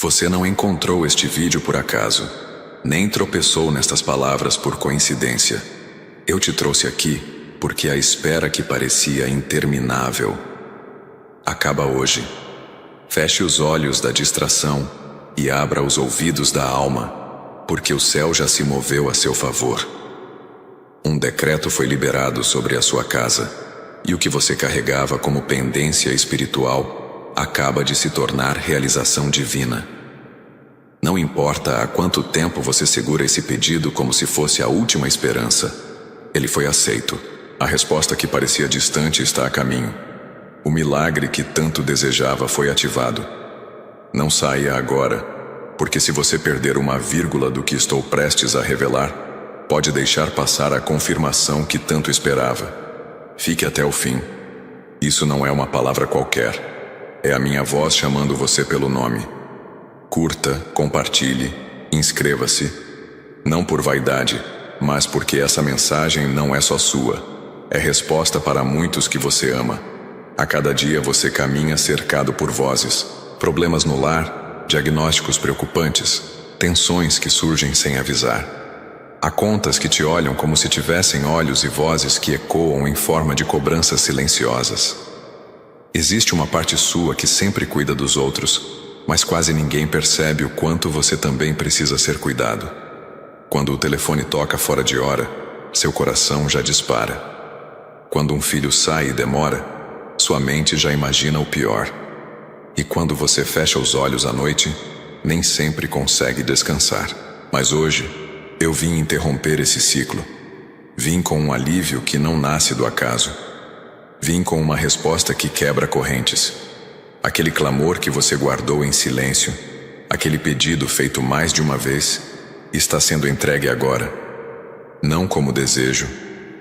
Você não encontrou este vídeo por acaso, nem tropeçou nestas palavras por coincidência. Eu te trouxe aqui porque a espera que parecia interminável acaba hoje. Feche os olhos da distração e abra os ouvidos da alma, porque o céu já se moveu a seu favor. Um decreto foi liberado sobre a sua casa, e o que você carregava como pendência espiritual acaba de se tornar realização divina. Não importa há quanto tempo você segura esse pedido como se fosse a última esperança, ele foi aceito. A resposta que parecia distante está a caminho. O milagre que tanto desejava foi ativado. Não saia agora, porque se você perder uma vírgula do que estou prestes a revelar, pode deixar passar a confirmação que tanto esperava. Fique até o fim. Isso não é uma palavra qualquer. É a minha voz chamando você pelo nome. Curta, compartilhe, inscreva-se. Não por vaidade, mas porque essa mensagem não é só sua. É resposta para muitos que você ama. A cada dia você caminha cercado por vozes, problemas no lar, diagnósticos preocupantes, tensões que surgem sem avisar. Há contas que te olham como se tivessem olhos e vozes que ecoam em forma de cobranças silenciosas. Existe uma parte sua que sempre cuida dos outros, mas quase ninguém percebe o quanto você também precisa ser cuidado. Quando o telefone toca fora de hora, seu coração já dispara. Quando um filho sai e demora, sua mente já imagina o pior. E quando você fecha os olhos à noite, nem sempre consegue descansar. Mas hoje, eu vim interromper esse ciclo. Vim com um alívio que não nasce do acaso. Vim com uma resposta que quebra correntes. Aquele clamor que você guardou em silêncio, aquele pedido feito mais de uma vez, está sendo entregue agora. Não como desejo,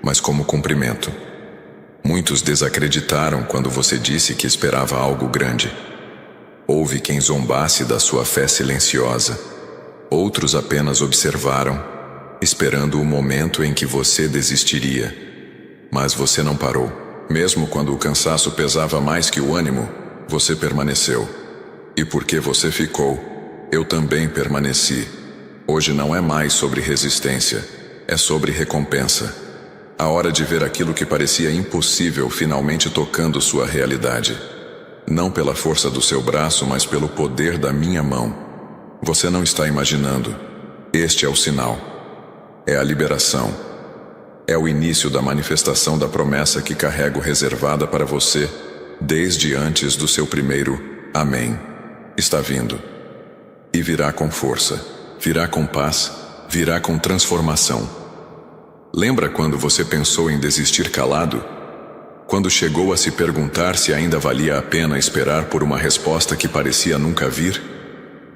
mas como cumprimento. Muitos desacreditaram quando você disse que esperava algo grande. Houve quem zombasse da sua fé silenciosa. Outros apenas observaram, esperando o momento em que você desistiria. Mas você não parou. Mesmo quando o cansaço pesava mais que o ânimo, você permaneceu. E porque você ficou, eu também permaneci. Hoje não é mais sobre resistência, é sobre recompensa. A hora de ver aquilo que parecia impossível finalmente tocando sua realidade. Não pela força do seu braço, mas pelo poder da minha mão. Você não está imaginando. Este é o sinal. É a liberação. É o início da manifestação da promessa que carrego reservada para você desde antes do seu primeiro Amém. Está vindo. E virá com força, virá com paz, virá com transformação. Lembra quando você pensou em desistir calado? Quando chegou a se perguntar se ainda valia a pena esperar por uma resposta que parecia nunca vir?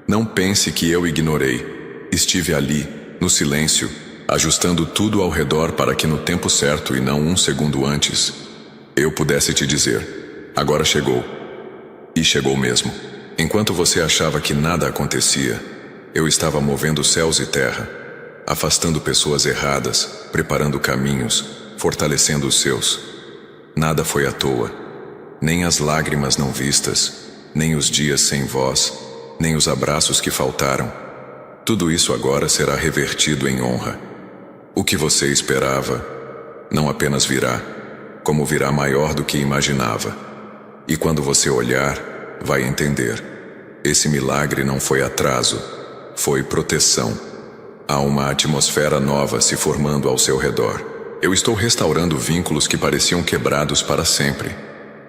Não pense que eu ignorei. Estive ali, no silêncio, ajustando tudo ao redor para que no tempo certo e não um segundo antes, eu pudesse te dizer, agora chegou. E chegou mesmo. Enquanto você achava que nada acontecia, eu estava movendo céus e terra, afastando pessoas erradas, preparando caminhos, fortalecendo os seus. Nada foi à toa, nem as lágrimas não vistas, nem os dias sem voz, nem os abraços que faltaram. Tudo isso agora será revertido em honra. O que você esperava não apenas virá, como virá maior do que imaginava. E quando você olhar, vai entender. Esse milagre não foi atraso, foi proteção. Há uma atmosfera nova se formando ao seu redor. Eu estou restaurando vínculos que pareciam quebrados para sempre.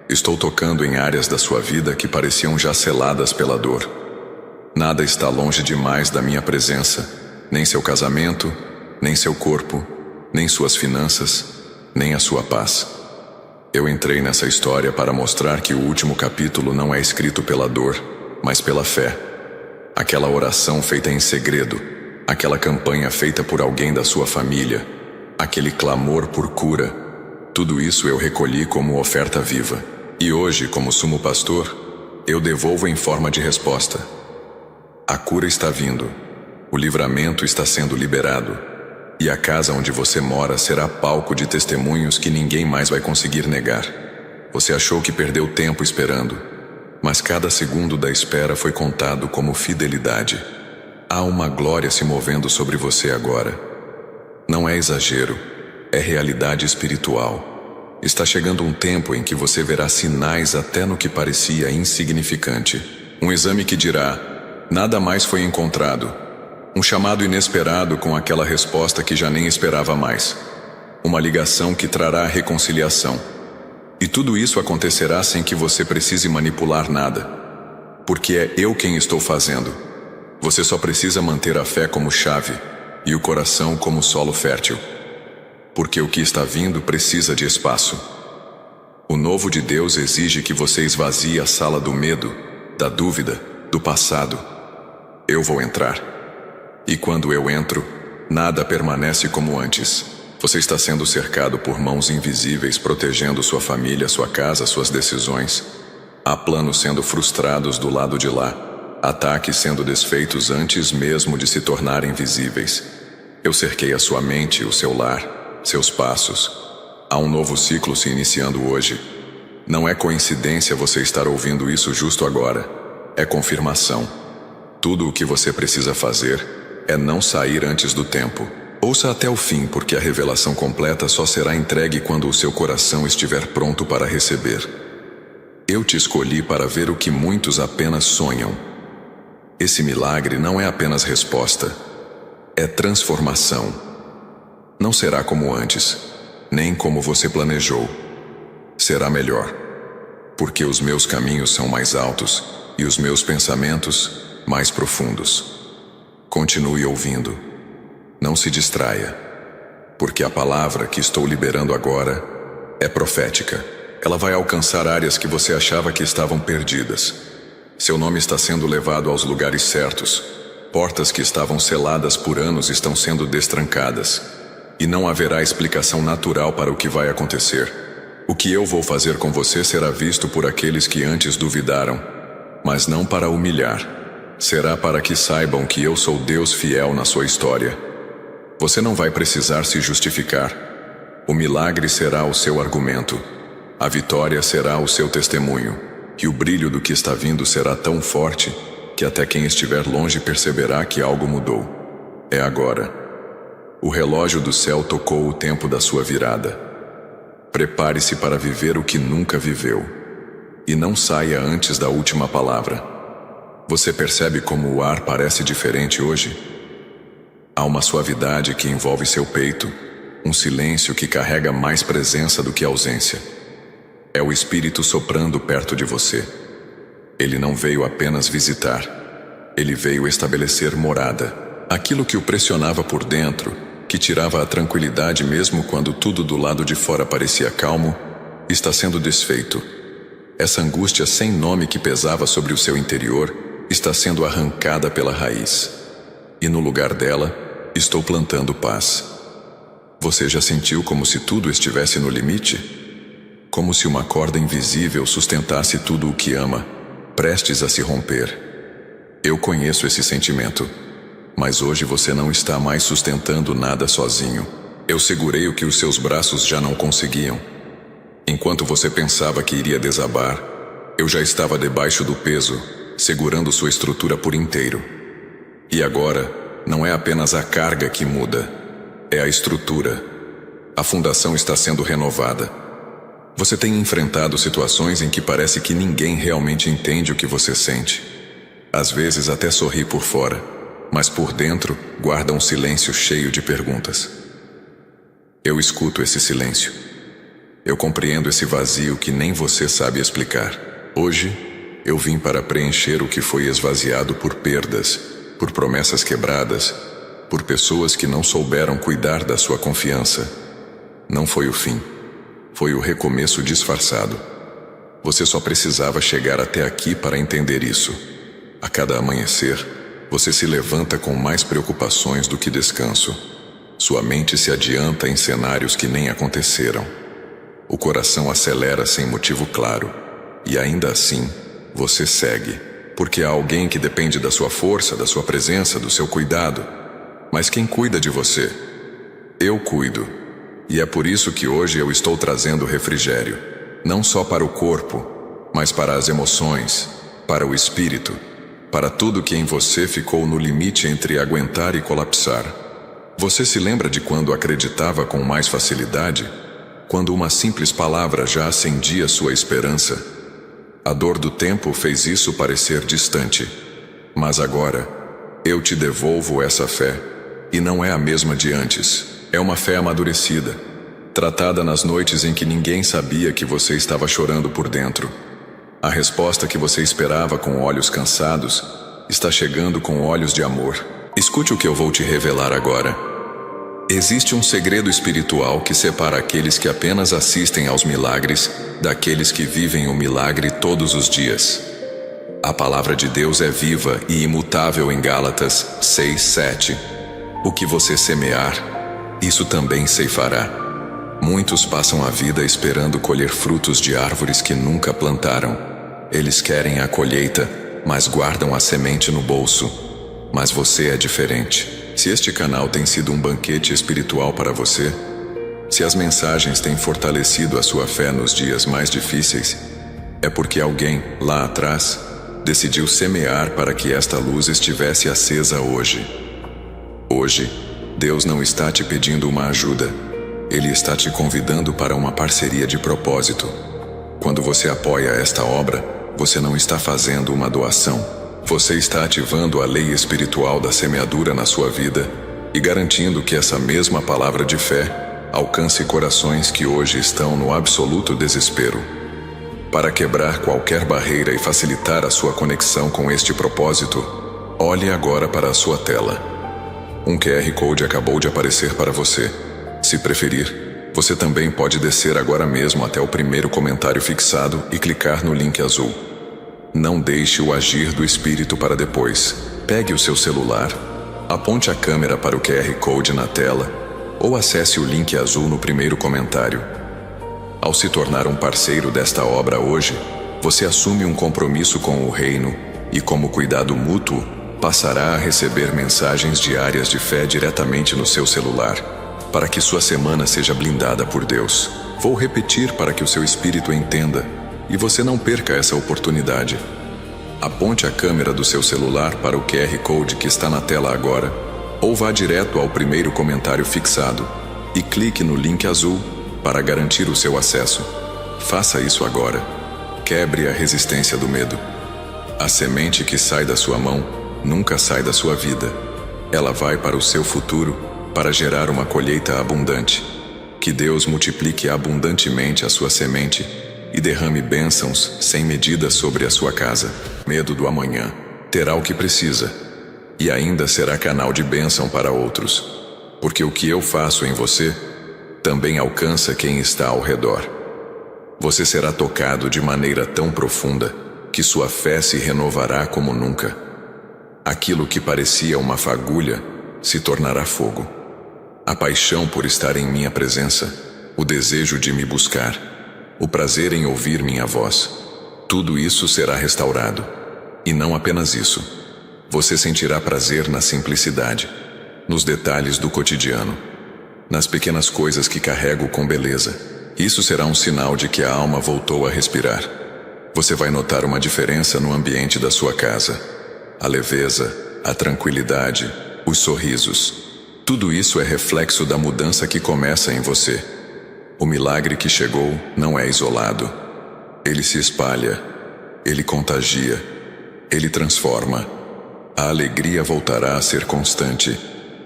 Estou tocando em áreas da sua vida que pareciam já seladas pela dor. Nada está longe demais da minha presença, nem seu casamento, nem seu corpo, nem suas finanças, nem a sua paz. Eu entrei nessa história para mostrar que o último capítulo não é escrito pela dor, mas pela fé. Aquela oração feita em segredo, aquela campanha feita por alguém da sua família, aquele clamor por cura, tudo isso eu recolhi como oferta viva. E hoje, como sumo pastor, eu devolvo em forma de resposta. A cura está vindo, o livramento está sendo liberado, e a casa onde você mora será palco de testemunhos que ninguém mais vai conseguir negar. Você achou que perdeu tempo esperando, mas cada segundo da espera foi contado como fidelidade. Há uma glória se movendo sobre você agora. Não é exagero, é realidade espiritual. Está chegando um tempo em que você verá sinais até no que parecia insignificante. Um exame que dirá: nada mais foi encontrado. Um chamado inesperado com aquela resposta que já nem esperava mais. Uma ligação que trará reconciliação. E tudo isso acontecerá sem que você precise manipular nada. Porque é eu quem estou fazendo. Você só precisa manter a fé como chave e o coração como solo fértil. Porque o que está vindo precisa de espaço. O novo de Deus exige que você esvazie a sala do medo, da dúvida, do passado. Eu vou entrar. E quando eu entro, nada permanece como antes. Você está sendo cercado por mãos invisíveis protegendo sua família, sua casa, suas decisões. Há planos sendo frustrados do lado de lá. Ataques sendo desfeitos antes mesmo de se tornarem visíveis. Eu cerquei a sua mente, o seu lar, seus passos. Há um novo ciclo se iniciando hoje. Não é coincidência você estar ouvindo isso justo agora. É confirmação. Tudo o que você precisa fazer é não sair antes do tempo. Ouça até o fim, porque a revelação completa só será entregue quando o seu coração estiver pronto para receber. Eu te escolhi para ver o que muitos apenas sonham. Esse milagre não é apenas resposta, é transformação. Não será como antes, nem como você planejou. Será melhor, porque os meus caminhos são mais altos e os meus pensamentos mais profundos. Continue ouvindo. Não se distraia, porque a palavra que estou liberando agora é profética. Ela vai alcançar áreas que você achava que estavam perdidas. Seu nome está sendo levado aos lugares certos. Portas que estavam seladas por anos estão sendo destrancadas. E não haverá explicação natural para o que vai acontecer. O que eu vou fazer com você será visto por aqueles que antes duvidaram, mas não para humilhar. Será para que saibam que eu sou Deus fiel na sua história. Você não vai precisar se justificar. O milagre será o seu argumento. A vitória será o seu testemunho. E o brilho do que está vindo será tão forte que até quem estiver longe perceberá que algo mudou. É agora. O relógio do céu tocou o tempo da sua virada. Prepare-se para viver o que nunca viveu. E não saia antes da última palavra. Você percebe como o ar parece diferente hoje? Há uma suavidade que envolve seu peito, um silêncio que carrega mais presença do que ausência. É o Espírito soprando perto de você. Ele não veio apenas visitar. Ele veio estabelecer morada. Aquilo que o pressionava por dentro, que tirava a tranquilidade mesmo quando tudo do lado de fora parecia calmo, está sendo desfeito. Essa angústia sem nome que pesava sobre o seu interior está sendo arrancada pela raiz. E no lugar dela, estou plantando paz. Você já sentiu como se tudo estivesse no limite? Como se uma corda invisível sustentasse tudo o que ama, prestes a se romper. Eu conheço esse sentimento. Mas hoje você não está mais sustentando nada sozinho. Eu segurei o que os seus braços já não conseguiam. Enquanto você pensava que iria desabar, eu já estava debaixo do peso, segurando sua estrutura por inteiro. E agora, não é apenas a carga que muda, é a estrutura. A fundação está sendo renovada. Você tem enfrentado situações em que parece que ninguém realmente entende o que você sente. Às vezes até sorri por fora, mas por dentro guarda um silêncio cheio de perguntas. Eu escuto esse silêncio. Eu compreendo esse vazio que nem você sabe explicar. Hoje, eu vim para preencher o que foi esvaziado por perdas, por promessas quebradas, por pessoas que não souberam cuidar da sua confiança. Não foi o fim. Foi o recomeço disfarçado. Você só precisava chegar até aqui para entender isso. A cada amanhecer, você se levanta com mais preocupações do que descanso. Sua mente se adianta em cenários que nem aconteceram. O coração acelera sem motivo claro. E ainda assim, você segue. Porque há alguém que depende da sua força, da sua presença, do seu cuidado. Mas quem cuida de você? Eu cuido. E é por isso que hoje eu estou trazendo refrigério. Não só para o corpo, mas para as emoções, para o espírito, para tudo que em você ficou no limite entre aguentar e colapsar. Você se lembra de quando acreditava com mais facilidade? Quando uma simples palavra já acendia sua esperança? A dor do tempo fez isso parecer distante. Mas agora, eu te devolvo essa fé, e não é a mesma de antes. É uma fé amadurecida, tratada nas noites em que ninguém sabia que você estava chorando por dentro. A resposta que você esperava com olhos cansados está chegando com olhos de amor. Escute o que eu vou te revelar agora. Existe um segredo espiritual que separa aqueles que apenas assistem aos milagres daqueles que vivem o milagre todos os dias. A palavra de Deus é viva e imutável em Gálatas 6:7. O que você semear, isso também ceifará. Muitos passam a vida esperando colher frutos de árvores que nunca plantaram. Eles querem a colheita, mas guardam a semente no bolso. Mas você é diferente. Se este canal tem sido um banquete espiritual para você, se as mensagens têm fortalecido a sua fé nos dias mais difíceis, é porque alguém, lá atrás, decidiu semear para que esta luz estivesse acesa hoje. Hoje, Deus não está te pedindo uma ajuda. Ele está te convidando para uma parceria de propósito. Quando você apoia esta obra, você não está fazendo uma doação. Você está ativando a lei espiritual da semeadura na sua vida e garantindo que essa mesma palavra de fé alcance corações que hoje estão no absoluto desespero. Para quebrar qualquer barreira e facilitar a sua conexão com este propósito, olhe agora para a sua tela. Um QR Code acabou de aparecer para você. Se preferir, você também pode descer agora mesmo até o primeiro comentário fixado e clicar no link azul. Não deixe o agir do espírito para depois. Pegue o seu celular, aponte a câmera para o QR Code na tela ou acesse o link azul no primeiro comentário. Ao se tornar um parceiro desta obra hoje, você assume um compromisso com o reino e, como cuidado mútuo, passará a receber mensagens diárias de fé diretamente no seu celular, para que sua semana seja blindada por Deus. Vou repetir para que o seu espírito entenda e você não perca essa oportunidade. Aponte a câmera do seu celular para o QR Code que está na tela agora, ou vá direto ao primeiro comentário fixado e clique no link azul para garantir o seu acesso. Faça isso agora. Quebre a resistência do medo. A semente que sai da sua mão nunca sai da sua vida. Ela vai para o seu futuro para gerar uma colheita abundante. Que Deus multiplique abundantemente a sua semente e derrame bênçãos sem medida sobre a sua casa. Medo do amanhã. Terá o que precisa. E ainda será canal de bênção para outros. Porque o que eu faço em você também alcança quem está ao redor. Você será tocado de maneira tão profunda que sua fé se renovará como nunca. Aquilo que parecia uma fagulha se tornará fogo. A paixão por estar em minha presença, o desejo de me buscar, o prazer em ouvir minha voz, tudo isso será restaurado. E não apenas isso. Você sentirá prazer na simplicidade, nos detalhes do cotidiano, nas pequenas coisas que carrego com beleza. Isso será um sinal de que a alma voltou a respirar. Você vai notar uma diferença no ambiente da sua casa. A leveza, a tranquilidade, os sorrisos. Tudo isso é reflexo da mudança que começa em você. O milagre que chegou não é isolado. Ele se espalha, ele contagia, ele transforma. A alegria voltará a ser constante,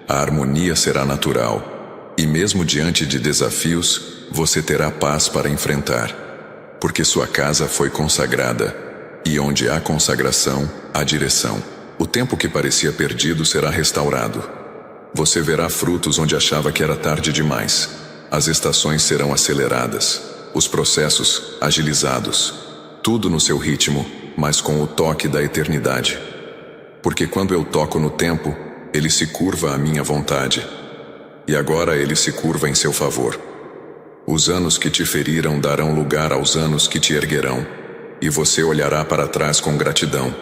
a harmonia será natural, e mesmo diante de desafios, você terá paz para enfrentar, porque sua casa foi consagrada, e onde há consagração, há direção. O tempo que parecia perdido será restaurado. Você verá frutos onde achava que era tarde demais. As estações serão aceleradas, os processos agilizados, tudo no seu ritmo, mas com o toque da eternidade. Porque quando eu toco no tempo, ele se curva à minha vontade. E agora ele se curva em seu favor. Os anos que te feriram darão lugar aos anos que te erguerão, e você olhará para trás com gratidão,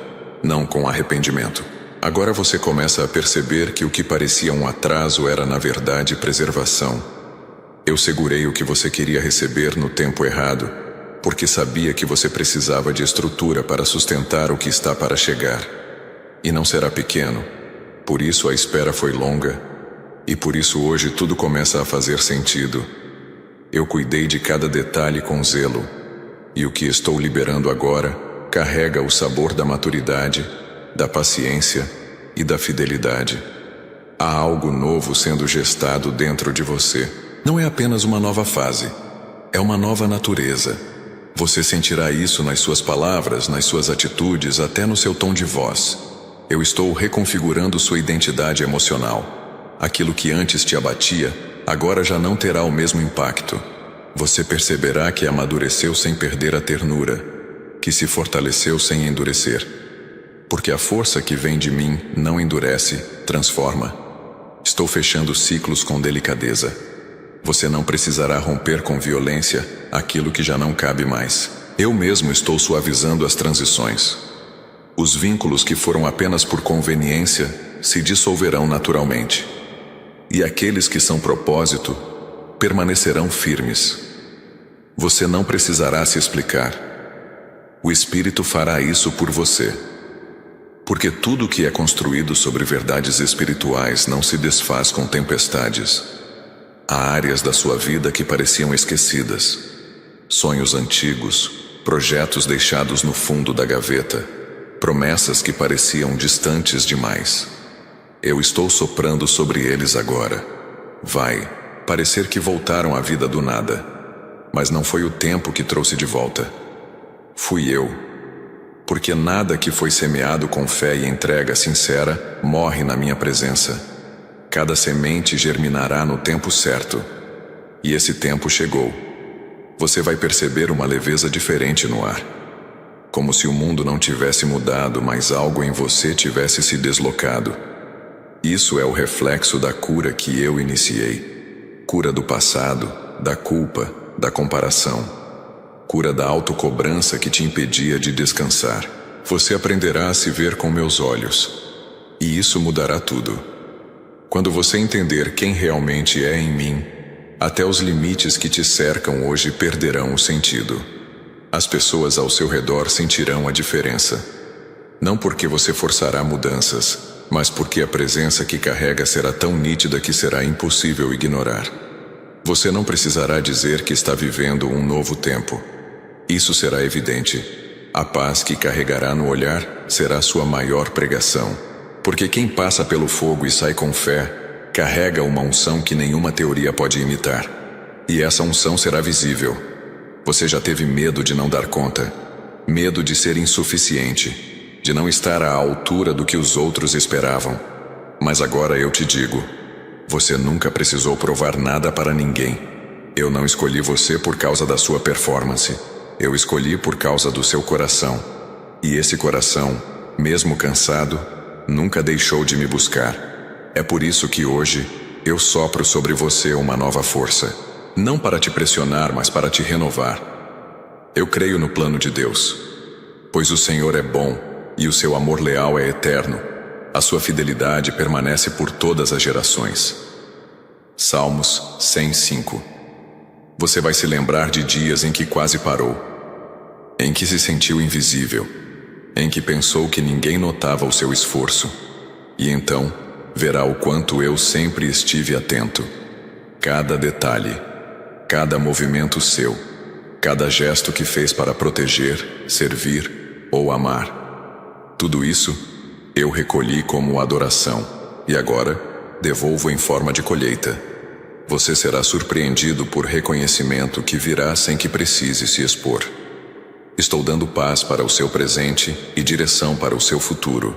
não com arrependimento. Agora você começa a perceber que o que parecia um atraso era na verdade preservação. Eu segurei o que você queria receber no tempo errado, porque sabia que você precisava de estrutura para sustentar o que está para chegar. E não será pequeno, por isso a espera foi longa, e por isso hoje tudo começa a fazer sentido. Eu cuidei de cada detalhe com zelo, e o que estou liberando agora carrega o sabor da maturidade, da paciência e da fidelidade. Há algo novo sendo gestado dentro de você. Não é apenas uma nova fase, é uma nova natureza. Você sentirá isso nas suas palavras, nas suas atitudes, até no seu tom de voz. Eu estou reconfigurando sua identidade emocional. Aquilo que antes te abatia, agora já não terá o mesmo impacto. Você perceberá que amadureceu sem perder a ternura, que se fortaleceu sem endurecer. Porque a força que vem de mim não endurece, transforma. Estou fechando ciclos com delicadeza. Você não precisará romper com violência aquilo que já não cabe mais. Eu mesmo estou suavizando as transições. Os vínculos que foram apenas por conveniência se dissolverão naturalmente. E aqueles que são propósito permanecerão firmes. Você não precisará se explicar. O Espírito fará isso por você. Porque tudo que é construído sobre verdades espirituais não se desfaz com tempestades. Há áreas da sua vida que pareciam esquecidas. Sonhos antigos, projetos deixados no fundo da gaveta, promessas que pareciam distantes demais. Eu estou soprando sobre eles agora. Vai parecer que voltaram à vida do nada, mas não foi o tempo que trouxe de volta. Fui eu. Porque nada que foi semeado com fé e entrega sincera morre na minha presença. Cada semente germinará no tempo certo. E esse tempo chegou. Você vai perceber uma leveza diferente no ar. Como se o mundo não tivesse mudado, mas algo em você tivesse se deslocado. Isso é o reflexo da cura que eu iniciei. Cura do passado, da culpa, da comparação. Cura da autocobrança que te impedia de descansar. Você aprenderá a se ver com meus olhos. E isso mudará tudo. Quando você entender quem realmente é em mim, até os limites que te cercam hoje perderão o sentido. As pessoas ao seu redor sentirão a diferença. Não porque você forçará mudanças, mas porque a presença que carrega será tão nítida que será impossível ignorar. Você não precisará dizer que está vivendo um novo tempo. Isso será evidente. A paz que carregará no olhar será sua maior pregação. Porque quem passa pelo fogo e sai com fé, carrega uma unção que nenhuma teoria pode imitar. E essa unção será visível. Você já teve medo de não dar conta, medo de ser insuficiente, de não estar à altura do que os outros esperavam. Mas agora eu te digo, você nunca precisou provar nada para ninguém. Eu não escolhi você por causa da sua performance. Eu escolhi por causa do seu coração. E esse coração, mesmo cansado, nunca deixou de me buscar. É por isso que hoje eu sopro sobre você uma nova força. Não para te pressionar, mas para te renovar. Eu creio no plano de Deus. Pois o Senhor é bom e o seu amor leal é eterno. A sua fidelidade permanece por todas as gerações. Salmos 105. Você vai se lembrar de dias em que quase parou, em que se sentiu invisível, em que pensou que ninguém notava o seu esforço, e então verá o quanto eu sempre estive atento. Cada detalhe, cada movimento seu, cada gesto que fez para proteger, servir ou amar. Tudo isso eu recolhi como adoração, e agora devolvo em forma de colheita. Você será surpreendido por reconhecimento que virá sem que precise se expor. Estou dando paz para o seu presente e direção para o seu futuro.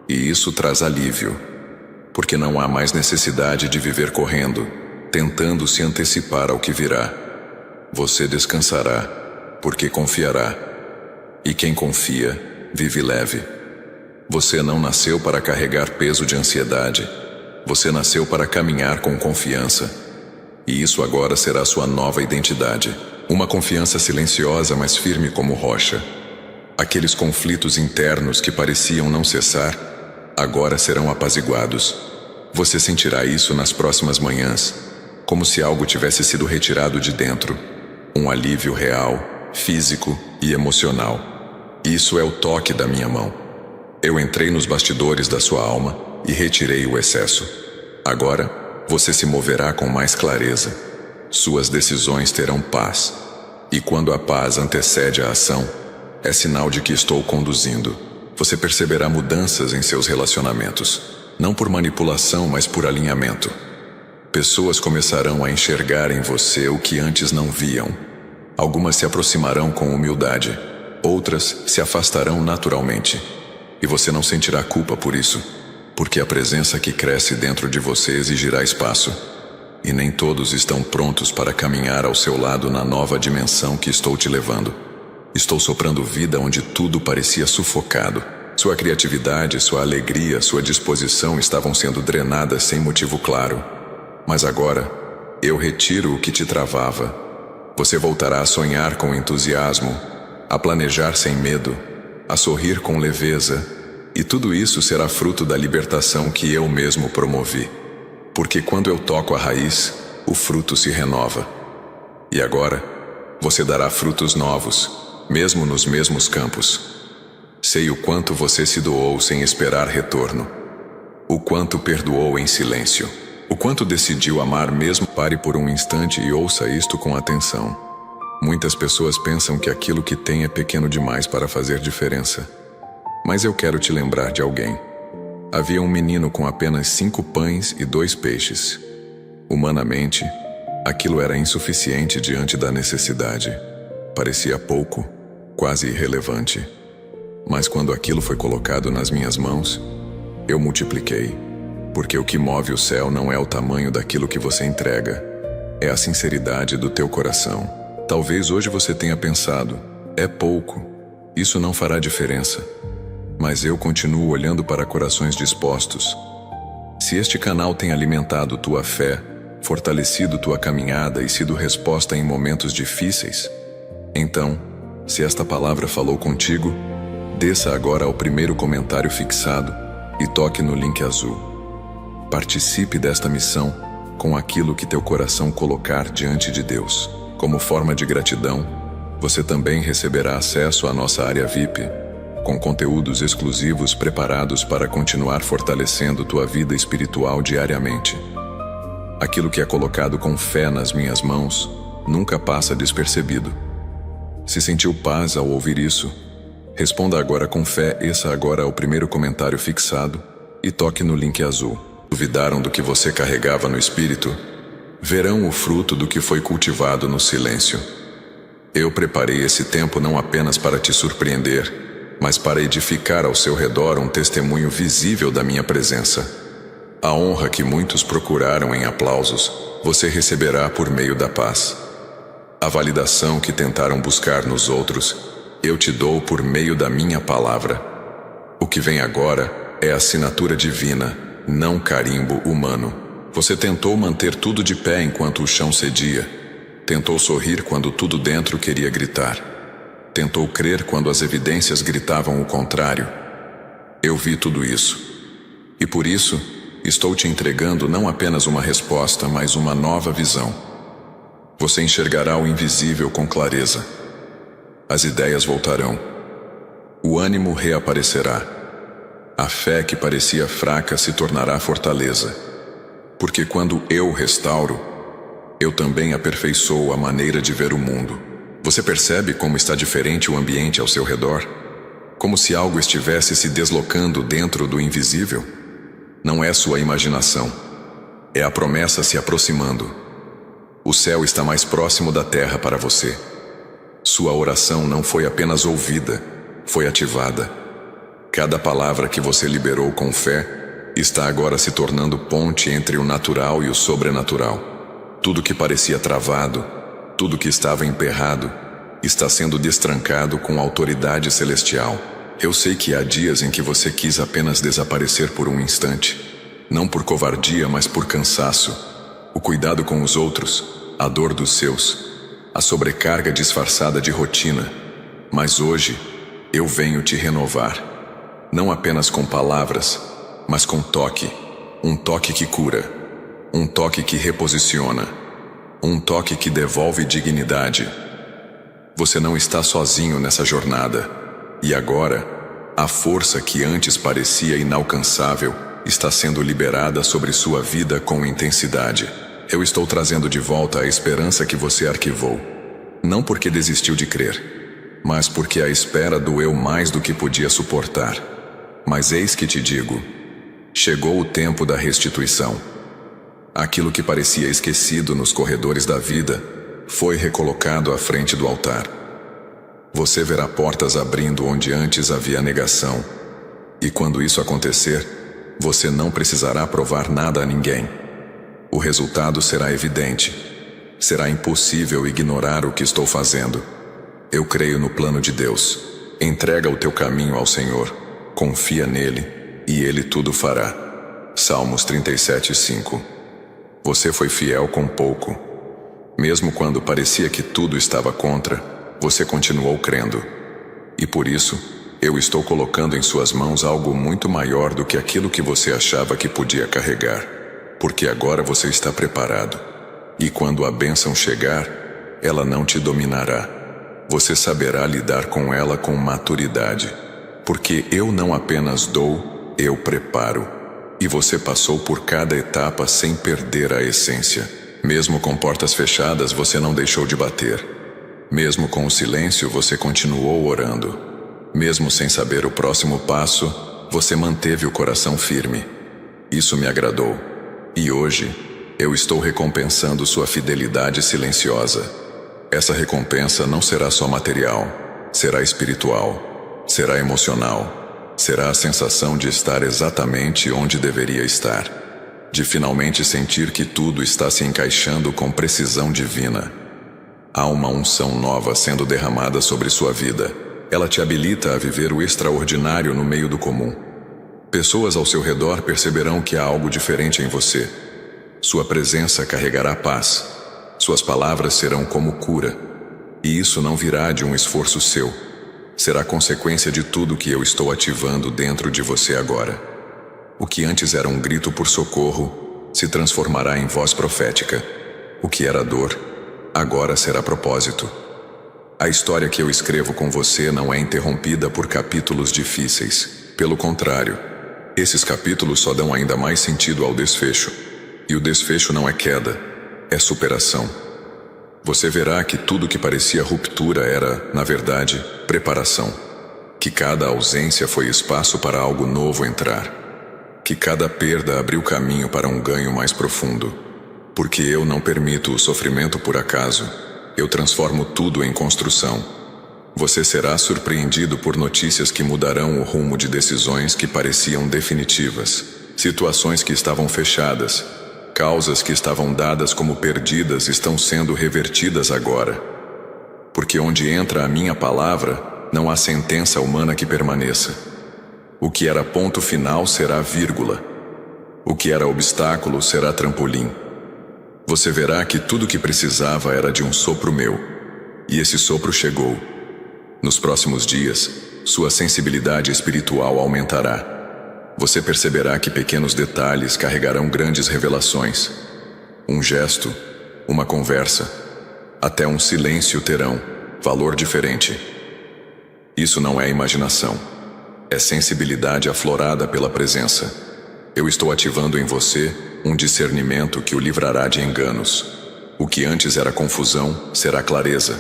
E isso traz alívio, porque não há mais necessidade de viver correndo, tentando se antecipar ao que virá. Você descansará, porque confiará. E quem confia, vive leve. Você não nasceu para carregar peso de ansiedade. Você nasceu para caminhar com confiança. E isso agora será sua nova identidade. Uma confiança silenciosa, mas firme como rocha. Aqueles conflitos internos que pareciam não cessar, agora serão apaziguados. Você sentirá isso nas próximas manhãs, como se algo tivesse sido retirado de dentro. Um alívio real, físico e emocional. Isso é o toque da minha mão. Eu entrei nos bastidores da sua alma e retirei o excesso. Agora, você se moverá com mais clareza. Suas decisões terão paz. E quando a paz antecede a ação, é sinal de que estou conduzindo. Você perceberá mudanças em seus relacionamentos, não por manipulação, mas por alinhamento. Pessoas começarão a enxergar em você o que antes não viam. Algumas se aproximarão com humildade, outras se afastarão naturalmente. E você não sentirá culpa por isso, porque a presença que cresce dentro de você exigirá espaço. E nem todos estão prontos para caminhar ao seu lado na nova dimensão que estou te levando. Estou soprando vida onde tudo parecia sufocado. Sua criatividade, sua alegria, sua disposição estavam sendo drenadas sem motivo claro. Mas agora, eu retiro o que te travava. Você voltará a sonhar com entusiasmo, a planejar sem medo, a sorrir com leveza, e tudo isso será fruto da libertação que eu mesmo promovi. Porque quando eu toco a raiz, o fruto se renova. E agora, você dará frutos novos, mesmo nos mesmos campos. Sei o quanto você se doou sem esperar retorno. O quanto perdoou em silêncio. O quanto decidiu amar mesmo. Pare por um instante e ouça isto com atenção. Muitas pessoas pensam que aquilo que tem é pequeno demais para fazer diferença. Mas eu quero te lembrar de alguém. Havia um menino com apenas 5 pães e 2 peixes. Humanamente, aquilo era insuficiente diante da necessidade. Parecia pouco, quase irrelevante. Mas quando aquilo foi colocado nas minhas mãos, eu multipliquei. Porque o que move o céu não é o tamanho daquilo que você entrega, é a sinceridade do teu coração. Talvez hoje você tenha pensado, é pouco, isso não fará diferença. Mas eu continuo olhando para corações dispostos. Se este canal tem alimentado tua fé, fortalecido tua caminhada e sido resposta em momentos difíceis, então, se esta palavra falou contigo, desça agora ao primeiro comentário fixado e toque no link azul. Participe desta missão com aquilo que teu coração colocar diante de Deus. Como forma de gratidão, você também receberá acesso à nossa área VIP, com conteúdos exclusivos preparados para continuar fortalecendo tua vida espiritual diariamente. Aquilo que é colocado com fé nas minhas mãos nunca passa despercebido. Se sentiu paz ao ouvir isso, responda agora com fé, desça agora ao primeiro comentário fixado e toque no link azul. Duvidaram do que você carregava no espírito? Verão o fruto do que foi cultivado no silêncio. Eu preparei esse tempo não apenas para te surpreender, mas para edificar ao seu redor um testemunho visível da minha presença. A honra que muitos procuraram em aplausos, você receberá por meio da paz. A validação que tentaram buscar nos outros, eu te dou por meio da minha palavra. O que vem agora é assinatura divina, não carimbo humano. Você tentou manter tudo de pé enquanto o chão cedia. Tentou sorrir quando tudo dentro queria gritar. Tentou crer quando as evidências gritavam o contrário. Eu vi tudo isso. E por isso, estou te entregando não apenas uma resposta, mas uma nova visão. Você enxergará o invisível com clareza. As ideias voltarão. O ânimo reaparecerá. A fé que parecia fraca se tornará fortaleza. Porque quando eu restauro, eu também aperfeiçoo a maneira de ver o mundo. Você percebe como está diferente o ambiente ao seu redor? Como se algo estivesse se deslocando dentro do invisível? Não é sua imaginação. É a promessa se aproximando. O céu está mais próximo da terra para você. Sua oração não foi apenas ouvida, foi ativada. Cada palavra que você liberou com fé está agora se tornando ponte entre o natural e o sobrenatural. Tudo que parecia travado, tudo que estava emperrado, está sendo destrancado com autoridade celestial. Eu sei que há dias em que você quis apenas desaparecer por um instante. Não por covardia, mas por cansaço. O cuidado com os outros, a dor dos seus, a sobrecarga disfarçada de rotina. Mas hoje, eu venho te renovar. Não apenas com palavras, mas com toque. Um toque que cura. Um toque que reposiciona. Um toque que devolve dignidade. Você não está sozinho nessa jornada. E agora, a força que antes parecia inalcançável está sendo liberada sobre sua vida com intensidade. Eu estou trazendo de volta a esperança que você arquivou. Não porque desistiu de crer, mas porque a espera doeu mais do que podia suportar. Mas eis que te digo, chegou o tempo da restituição. Aquilo que parecia esquecido nos corredores da vida foi recolocado à frente do altar. Você verá portas abrindo onde antes havia negação. E quando isso acontecer, você não precisará provar nada a ninguém. O resultado será evidente. Será impossível ignorar o que estou fazendo. Eu creio no plano de Deus. Entrega o teu caminho ao Senhor. Confia nele, e ele tudo fará. Salmos 37:5. Você foi fiel com pouco. Mesmo quando parecia que tudo estava contra, você continuou crendo. E por isso, eu estou colocando em suas mãos algo muito maior do que aquilo que você achava que podia carregar. Porque agora você está preparado. E quando a bênção chegar, ela não te dominará. Você saberá lidar com ela com maturidade. Porque eu não apenas dou, eu preparo. E você passou por cada etapa sem perder a essência. Mesmo com portas fechadas, você não deixou de bater. Mesmo com o silêncio, você continuou orando. Mesmo sem saber o próximo passo, você manteve o coração firme. Isso me agradou. E hoje, eu estou recompensando sua fidelidade silenciosa. Essa recompensa não será só material, será espiritual, será emocional, será a sensação de estar exatamente onde deveria estar, de finalmente sentir que tudo está se encaixando com precisão divina. Há uma unção nova sendo derramada sobre sua vida. Ela te habilita a viver o extraordinário no meio do comum. Pessoas ao seu redor perceberão que há algo diferente em você. Sua presença carregará paz. Suas palavras serão como cura. E isso não virá de um esforço seu. Será consequência de tudo que eu estou ativando dentro de você agora. O que antes era um grito por socorro, se transformará em voz profética. O que era dor, agora será propósito. A história que eu escrevo com você não é interrompida por capítulos difíceis. Pelo contrário, esses capítulos só dão ainda mais sentido ao desfecho. E o desfecho não é queda, é superação. Você verá que tudo que parecia ruptura era, na verdade, preparação. Que cada ausência foi espaço para algo novo entrar. Que cada perda abriu caminho para um ganho mais profundo. Porque eu não permito o sofrimento por acaso. Eu transformo tudo em construção. Você será surpreendido por notícias que mudarão o rumo de decisões que pareciam definitivas, situações que estavam fechadas, causas que estavam dadas como perdidas estão sendo revertidas agora. Porque onde entra a minha palavra, não há sentença humana que permaneça. O que era ponto final será vírgula. O que era obstáculo será trampolim. Você verá que tudo que precisava era de um sopro meu. E esse sopro chegou. Nos próximos dias, sua sensibilidade espiritual aumentará. Você perceberá que pequenos detalhes carregarão grandes revelações. Um gesto, uma conversa, até um silêncio terão valor diferente. Isso não é imaginação. É sensibilidade aflorada pela presença. Eu estou ativando em você um discernimento que o livrará de enganos. O que antes era confusão, será clareza.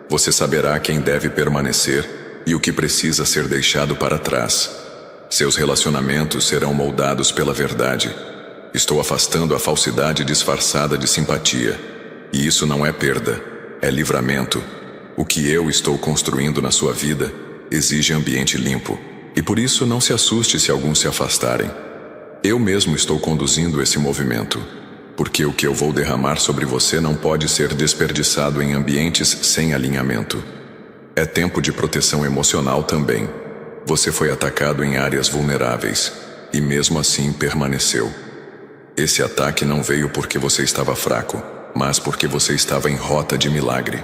Você saberá quem deve permanecer e o que precisa ser deixado para trás. Seus relacionamentos serão moldados pela verdade. Estou afastando a falsidade disfarçada de simpatia. E isso não é perda, é livramento. O que eu estou construindo na sua vida exige ambiente limpo. E por isso não se assuste se alguns se afastarem. Eu mesmo estou conduzindo esse movimento. Porque o que eu vou derramar sobre você não pode ser desperdiçado em ambientes sem alinhamento. É tempo de proteção emocional também. Você foi atacado em áreas vulneráveis, e mesmo assim permaneceu. Esse ataque não veio porque você estava fraco, mas porque você estava em rota de milagre.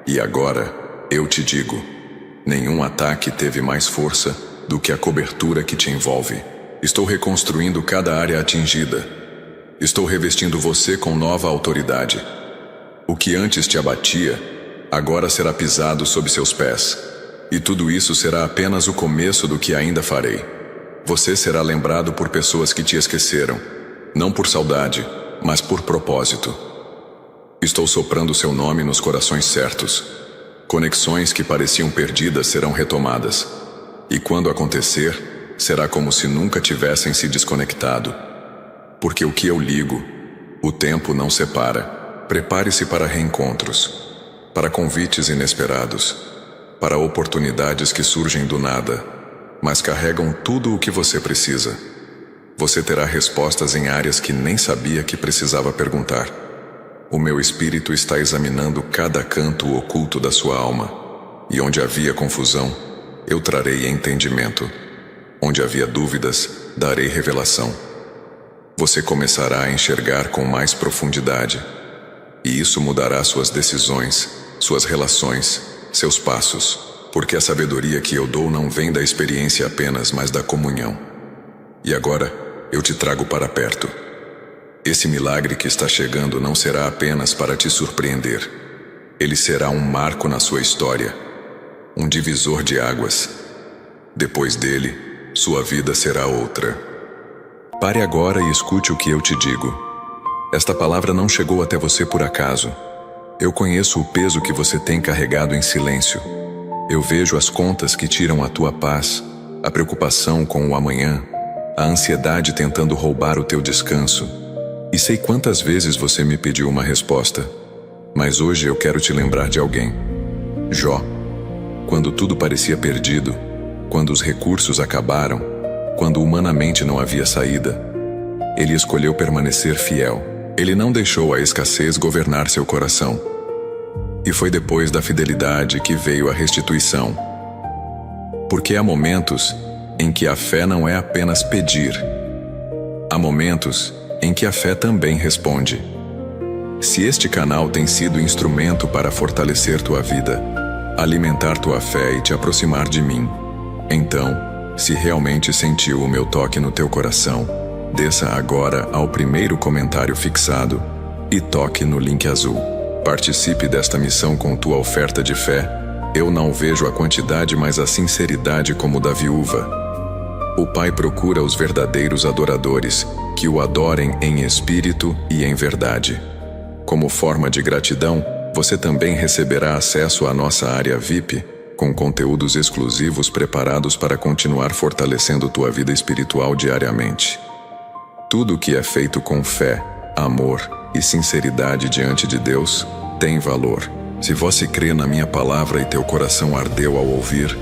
E agora, eu te digo, nenhum ataque teve mais força do que a cobertura que te envolve. Estou reconstruindo cada área atingida. Estou revestindo você com nova autoridade. O que antes te abatia, agora será pisado sob seus pés. E tudo isso será apenas o começo do que ainda farei. Você será lembrado por pessoas que te esqueceram, não por saudade, mas por propósito. Estou soprando seu nome nos corações certos. Conexões que pareciam perdidas serão retomadas. E quando acontecer, será como se nunca tivessem se desconectado. Porque o que eu ligo, o tempo não separa. Prepare-se para reencontros, para convites inesperados, para oportunidades que surgem do nada, mas carregam tudo o que você precisa. Você terá respostas em áreas que nem sabia que precisava perguntar. O meu espírito está examinando cada canto oculto da sua alma, e onde havia confusão, eu trarei entendimento. Onde havia dúvidas, darei revelação. Você começará a enxergar com mais profundidade, e isso mudará suas decisões, suas relações, seus passos, porque a sabedoria que eu dou não vem da experiência apenas, mas da comunhão. E agora, eu te trago para perto. Esse milagre que está chegando não será apenas para te surpreender. Ele será um marco na sua história, um divisor de águas. Depois dele, sua vida será outra. Pare agora e escute o que eu te digo. Esta palavra não chegou até você por acaso. Eu conheço o peso que você tem carregado em silêncio. Eu vejo as contas que tiram a tua paz, a preocupação com o amanhã, a ansiedade tentando roubar o teu descanso. E sei quantas vezes você me pediu uma resposta. Mas hoje eu quero te lembrar de alguém. Jó. Quando tudo parecia perdido, quando os recursos acabaram, quando humanamente não havia saída, ele escolheu permanecer fiel. Ele não deixou a escassez governar seu coração. E foi depois da fidelidade que veio a restituição. Porque há momentos em que a fé não é apenas pedir. Há momentos em que a fé também responde. Se este canal tem sido instrumento para fortalecer tua vida, alimentar tua fé e te aproximar de mim, então, se realmente sentiu o meu toque no teu coração, desça agora ao primeiro comentário fixado e toque no link azul. Participe desta missão com tua oferta de fé. Eu não vejo a quantidade, mas a sinceridade como da viúva. O Pai procura os verdadeiros adoradores, que o adorem em espírito e em verdade. Como forma de gratidão, você também receberá acesso à nossa área VIP, com conteúdos exclusivos preparados para continuar fortalecendo tua vida espiritual diariamente. Tudo que é feito com fé, amor e sinceridade diante de Deus tem valor. Se você crê na minha palavra e teu coração ardeu ao ouvir,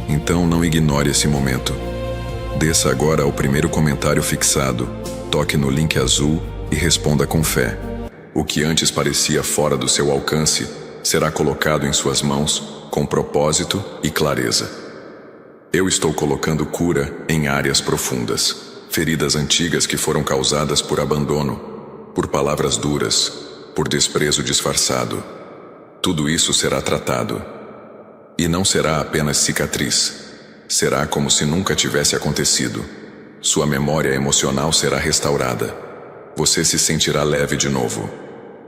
então não ignore esse momento. Desça agora ao primeiro comentário fixado, toque no link azul e responda com fé. O que antes parecia fora do seu alcance será colocado em suas mãos com propósito e clareza. Eu estou colocando cura em áreas profundas, feridas antigas que foram causadas por abandono, por palavras duras, por desprezo disfarçado. Tudo isso será tratado. E não será apenas cicatriz. Será como se nunca tivesse acontecido. Sua memória emocional será restaurada. Você se sentirá leve de novo.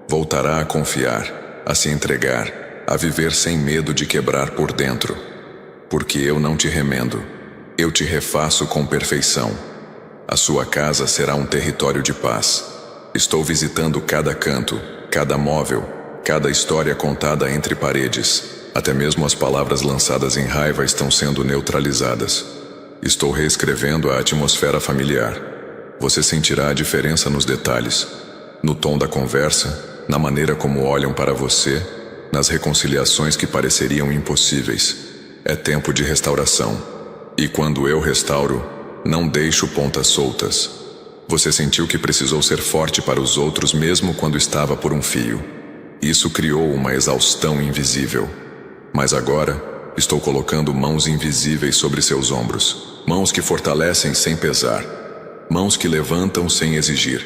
Voltará a confiar, a se entregar, a viver sem medo de quebrar por dentro. Porque eu não te remendo. Eu te refaço com perfeição. A sua casa será um território de paz. Estou visitando cada canto, cada móvel, cada história contada entre paredes. Até mesmo as palavras lançadas em raiva estão sendo neutralizadas. Estou reescrevendo a atmosfera familiar. Você sentirá a diferença nos detalhes, no tom da conversa, na maneira como olham para você, nas reconciliações que pareceriam impossíveis. É tempo de restauração. E quando eu restauro, não deixo pontas soltas. Você sentiu que precisou ser forte para os outros mesmo quando estava por um fio. Isso criou uma exaustão invisível. Mas agora, estou colocando mãos invisíveis sobre seus ombros. Mãos que fortalecem sem pesar. Mãos que levantam sem exigir.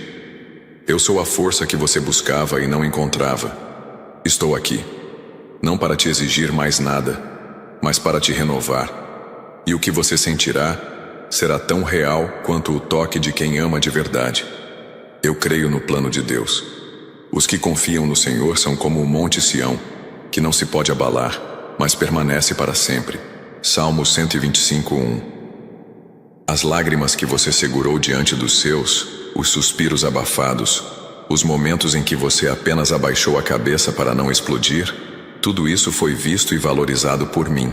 Eu sou a força que você buscava e não encontrava. Estou aqui. Não para te exigir mais nada, mas para te renovar. E o que você sentirá será tão real quanto o toque de quem ama de verdade. Eu creio no plano de Deus. Os que confiam no Senhor são como o Monte Sião, que não se pode abalar, mas permanece para sempre. Salmo 125:1. As lágrimas que você segurou diante dos seus, os suspiros abafados, os momentos em que você apenas abaixou a cabeça para não explodir, tudo isso foi visto e valorizado por mim.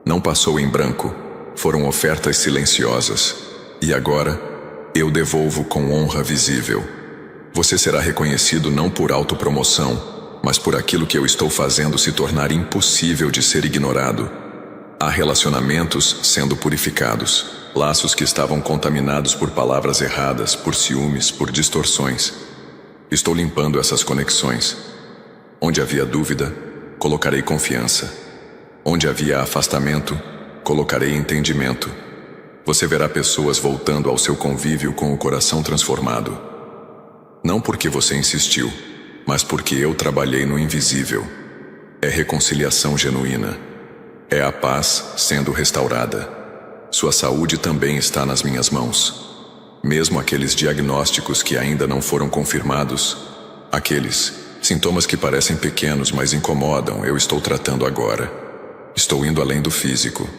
Não passou em branco, foram ofertas silenciosas. E agora, eu devolvo com honra visível. Você será reconhecido não por autopromoção, mas por aquilo que eu estou fazendo se tornar impossível de ser ignorado. Há relacionamentos sendo purificados, laços que estavam contaminados por palavras erradas, por ciúmes, por distorções. Estou limpando essas conexões. Onde havia dúvida, colocarei confiança. Onde havia afastamento, colocarei entendimento. Você verá pessoas voltando ao seu convívio com o coração transformado. Não porque você insistiu, mas porque eu trabalhei no invisível. É reconciliação genuína. É a paz sendo restaurada. Sua saúde também está nas minhas mãos. Mesmo aqueles diagnósticos que ainda não foram confirmados, aqueles sintomas que parecem pequenos, mas incomodam, eu estou tratando agora. Estou indo além do físico.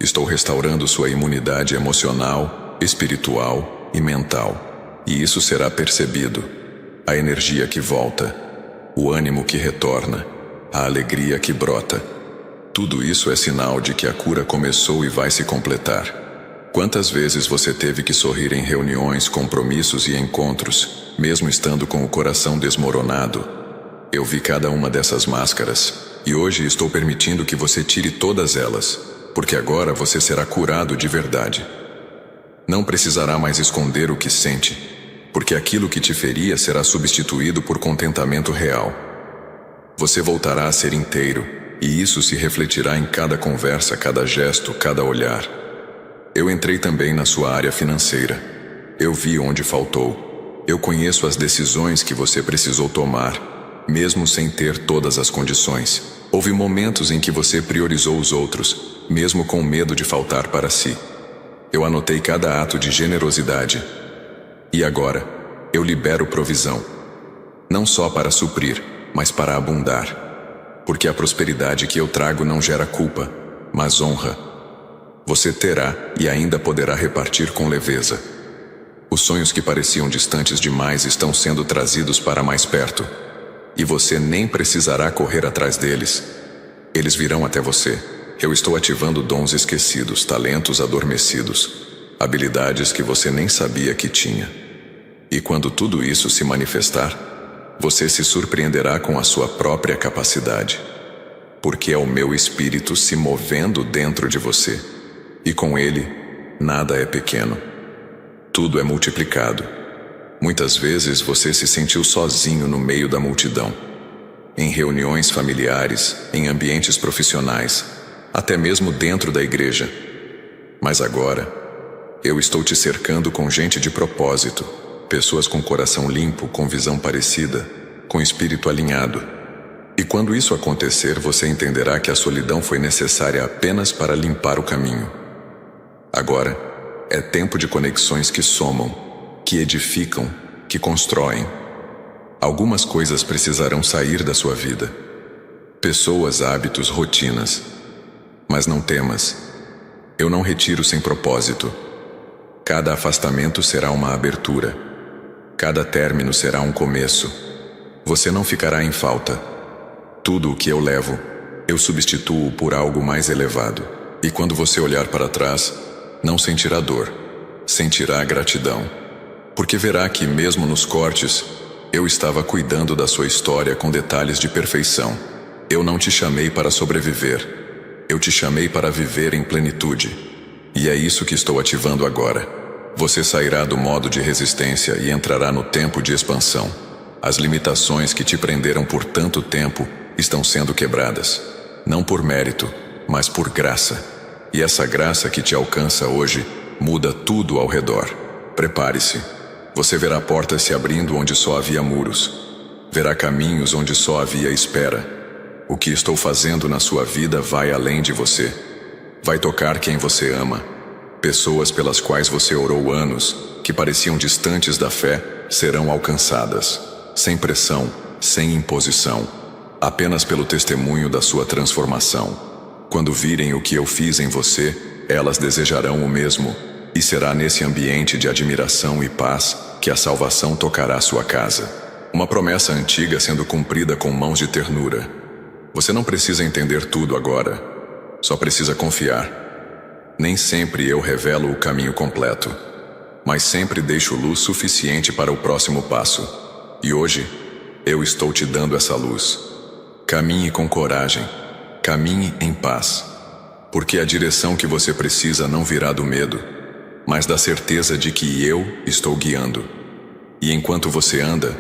Estou restaurando sua imunidade emocional, espiritual e mental. E isso será percebido. A energia que volta, o ânimo que retorna, a alegria que brota. Tudo isso é sinal de que a cura começou e vai se completar. Quantas vezes você teve que sorrir em reuniões, compromissos e encontros, mesmo estando com o coração desmoronado? Eu vi cada uma dessas máscaras, e hoje estou permitindo que você tire todas elas, porque agora você será curado de verdade. Não precisará mais esconder o que sente, porque aquilo que te feria será substituído por contentamento real. Você voltará a ser inteiro, e isso se refletirá em cada conversa, cada gesto, cada olhar. Eu entrei também na sua área financeira. Eu vi onde faltou. Eu conheço as decisões que você precisou tomar, mesmo sem ter todas as condições. Houve momentos em que você priorizou os outros, mesmo com medo de faltar para si. Eu anotei cada ato de generosidade. E agora, eu libero provisão. Não só para suprir, mas para abundar. Porque a prosperidade que eu trago não gera culpa, mas honra. Você terá e ainda poderá repartir com leveza. Os sonhos que pareciam distantes demais estão sendo trazidos para mais perto. E você nem precisará correr atrás deles. Eles virão até você. Eu estou ativando dons esquecidos, talentos adormecidos, habilidades que você nem sabia que tinha. E quando tudo isso se manifestar, você se surpreenderá com a sua própria capacidade. Porque é o meu espírito se movendo dentro de você. E com ele, nada é pequeno. Tudo é multiplicado. Muitas vezes você se sentiu sozinho no meio da multidão. Em reuniões familiares, em ambientes profissionais, até mesmo dentro da igreja. Mas agora, eu estou te cercando com gente de propósito, pessoas com coração limpo, com visão parecida, com espírito alinhado. E quando isso acontecer, você entenderá que a solidão foi necessária apenas para limpar o caminho. Agora, é tempo de conexões que somam, que edificam, que constroem. Algumas coisas precisarão sair da sua vida. Pessoas, hábitos, rotinas. Mas não temas. Eu não retiro sem propósito. Cada afastamento será uma abertura. Cada término será um começo. Você não ficará em falta. Tudo o que eu levo, eu substituo por algo mais elevado. E quando você olhar para trás, não sentirá dor, sentirá gratidão. Porque verá que, mesmo nos cortes, eu estava cuidando da sua história com detalhes de perfeição. Eu não te chamei para sobreviver. Eu te chamei para viver em plenitude. E é isso que estou ativando agora. Você sairá do modo de resistência e entrará no tempo de expansão. As limitações que te prenderam por tanto tempo estão sendo quebradas. Não por mérito, mas por graça. E essa graça que te alcança hoje muda tudo ao redor. Prepare-se. Você verá portas se abrindo onde só havia muros. Verá caminhos onde só havia espera. O que estou fazendo na sua vida vai além de você. Vai tocar quem você ama. Pessoas pelas quais você orou anos, que pareciam distantes da fé, serão alcançadas. Sem pressão, sem imposição. apenas pelo testemunho da sua transformação. Quando virem o que eu fiz em você, elas desejarão o mesmo, e será nesse ambiente de admiração e paz que a salvação tocará sua casa. Uma promessa antiga sendo cumprida com mãos de ternura. Você não precisa entender tudo agora, só precisa confiar. Nem sempre eu revelo o caminho completo, mas sempre deixo luz suficiente para o próximo passo. E hoje, eu estou te dando essa luz. Caminhe com coragem, caminhe em paz, porque a direção que você precisa não virá do medo, mas da certeza de que eu estou guiando. E enquanto você anda,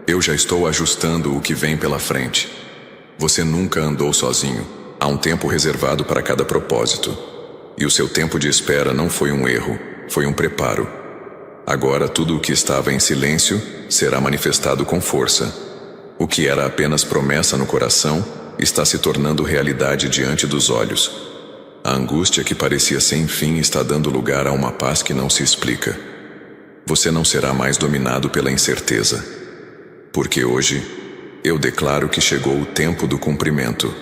eu já estou ajustando o que vem pela frente. Você nunca andou sozinho, há um tempo reservado para cada propósito. E o seu tempo de espera não foi um erro, foi um preparo. Agora tudo o que estava em silêncio será manifestado com força. O que era apenas promessa no coração está se tornando realidade diante dos olhos. A angústia que parecia sem fim está dando lugar a uma paz que não se explica. Você não será mais dominado pela incerteza, porque hoje eu declaro que chegou o tempo do cumprimento,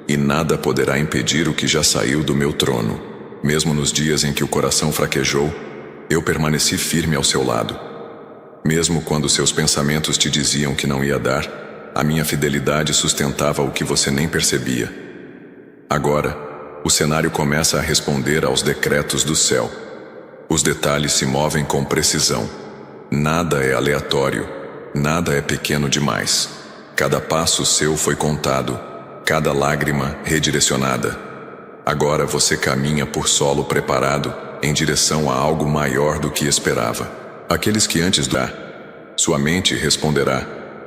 e nada poderá impedir o que já saiu do meu trono. Mesmo nos dias em que o coração fraquejou, eu permaneci firme ao seu lado. Mesmo quando seus pensamentos te diziam que não ia dar, a minha fidelidade sustentava o que você nem percebia. Agora, o cenário começa a responder aos decretos do céu. Os detalhes se movem com precisão. Nada é aleatório, nada é pequeno demais. Cada passo seu foi contado, cada lágrima redirecionada. Agora você caminha por solo preparado em direção a algo maior do que esperava. Aqueles que antes sua mente responderá,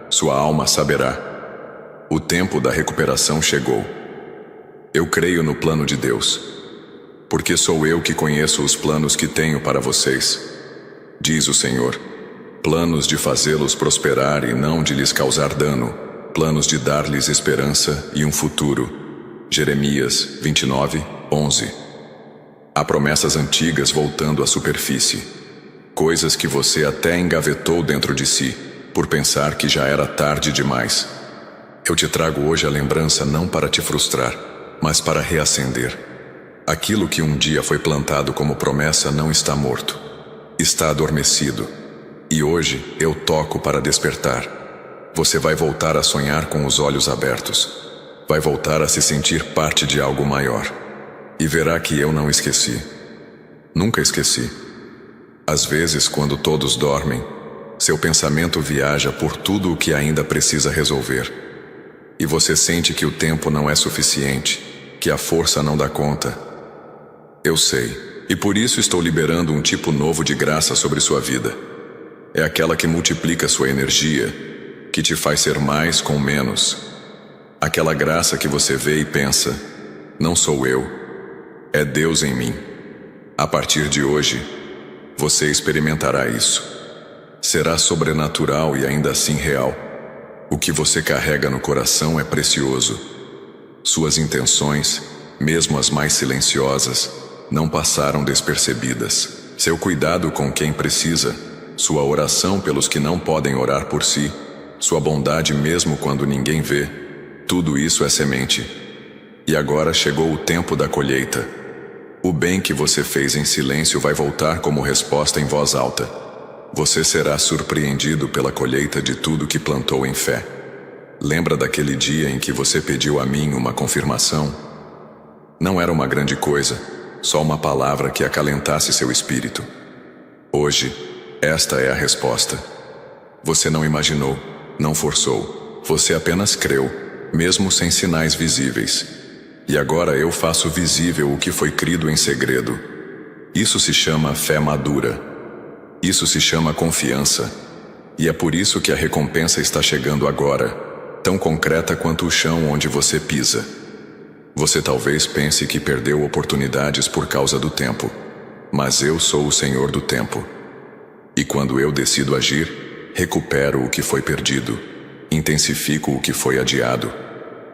sua alma saberá. O tempo da recuperação chegou. Eu creio no plano de Deus, porque sou eu que conheço os planos que tenho para vocês, diz o Senhor. Planos de fazê-los prosperar e não de lhes causar dano, planos de dar-lhes esperança e um futuro. Jeremias 29:11. Há promessas antigas voltando à superfície, coisas que você até engavetou dentro de si, por pensar que já era tarde demais. Eu te trago hoje a lembrança não para te frustrar, mas para reacender. Aquilo que um dia foi plantado como promessa não está morto, está adormecido. E hoje eu toco para despertar. Você vai voltar a sonhar com os olhos abertos. Vai voltar a se sentir parte de algo maior. E verá que eu não esqueci. Nunca esqueci. Às vezes, quando todos dormem, seu pensamento viaja por tudo o que ainda precisa resolver. E você sente que o tempo não é suficiente, que a força não dá conta. Eu sei, e por isso estou liberando um tipo novo de graça sobre sua vida. É aquela que multiplica sua energia, que te faz ser mais com menos. Aquela graça que você vê e pensa, não sou eu, é Deus em mim. A partir de hoje, você experimentará isso. Será sobrenatural e ainda assim real. O que você carrega no coração é precioso. Suas intenções, mesmo as mais silenciosas, não passaram despercebidas. Seu cuidado com quem precisa, sua oração pelos que não podem orar por si, sua bondade mesmo quando ninguém vê, tudo isso é semente. E agora chegou o tempo da colheita. O bem que você fez em silêncio vai voltar como resposta em voz alta. Você será surpreendido pela colheita de tudo que plantou em fé. Lembra daquele dia em que você pediu a mim uma confirmação? Não era uma grande coisa, só uma palavra que acalentasse seu espírito. Hoje, esta é a resposta. Você não imaginou, não forçou, você apenas creu, mesmo sem sinais visíveis. E agora eu faço visível o que foi crido em segredo. Isso se chama fé madura. Isso se chama confiança. E é por isso que a recompensa está chegando agora, tão concreta quanto o chão onde você pisa. Você talvez pense que perdeu oportunidades por causa do tempo, mas eu sou o Senhor do tempo. E quando eu decido agir, recupero o que foi perdido, intensifico o que foi adiado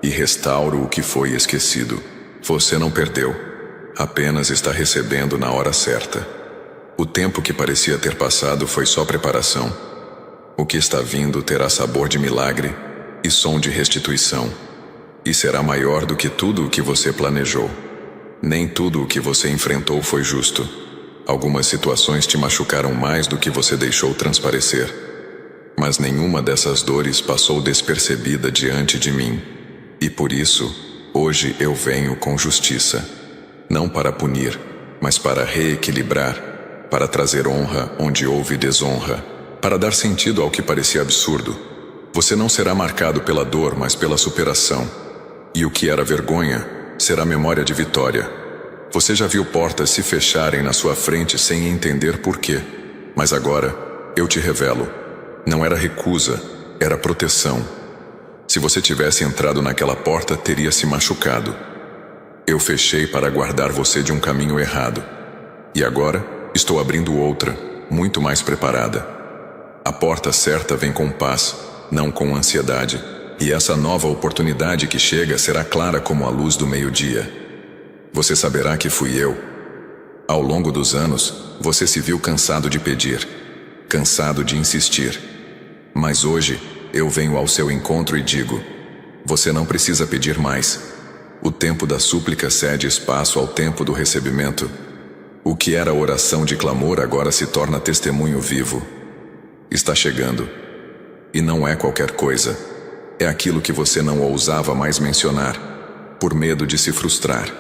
e restauro o que foi esquecido. Você não perdeu, apenas está recebendo na hora certa. O tempo que parecia ter passado foi só preparação. O que está vindo terá sabor de milagre e e som de restituição. E será maior do que tudo o que você planejou. Nem tudo o que você enfrentou foi justo. Algumas situações te machucaram mais do que você deixou transparecer. Mas nenhuma dessas dores passou despercebida diante de mim. E por isso, hoje eu venho com justiça. Não para punir, mas para reequilibrar, para trazer honra onde houve desonra, para dar sentido ao que parecia absurdo. Você não será marcado pela dor, mas pela superação. E o que era vergonha, será memória de vitória. Você já viu portas se fecharem na sua frente sem entender por quê. Mas agora, eu te revelo. Não era recusa, era proteção. Se você tivesse entrado naquela porta, teria se machucado. Eu fechei para guardar você de um caminho errado. E agora, estou abrindo outra, muito mais preparada. A porta certa vem com paz, não com ansiedade. E essa nova oportunidade que chega será clara como a luz do meio-dia. Você saberá que fui eu. Ao longo dos anos, você se viu cansado de pedir, cansado de insistir. Mas hoje, eu venho ao seu encontro e digo: você não precisa pedir mais. O tempo da súplica cede espaço ao tempo do recebimento. O que era oração de clamor agora se torna testemunho vivo. Está chegando. E não é qualquer coisa. É aquilo que você não ousava mais mencionar, por medo de se frustrar.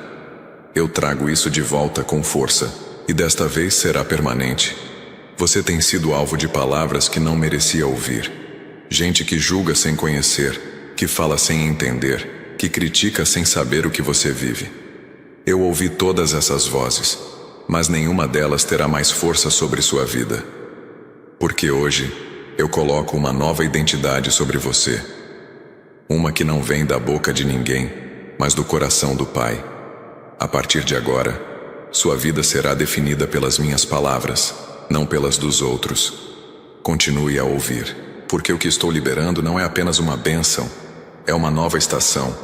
Eu trago isso de volta com força, e desta vez será permanente. Você tem sido alvo de palavras que não merecia ouvir. Gente que julga sem conhecer, que fala sem entender, que critica sem saber o que você vive. Eu ouvi todas essas vozes, mas nenhuma delas terá mais força sobre sua vida. Porque hoje, eu coloco uma nova identidade sobre você. Uma que não vem da boca de ninguém, mas do coração do Pai. A partir de agora, sua vida será definida pelas minhas palavras, não pelas dos outros. Continue a ouvir, porque o que estou liberando não é apenas uma bênção, é uma nova estação.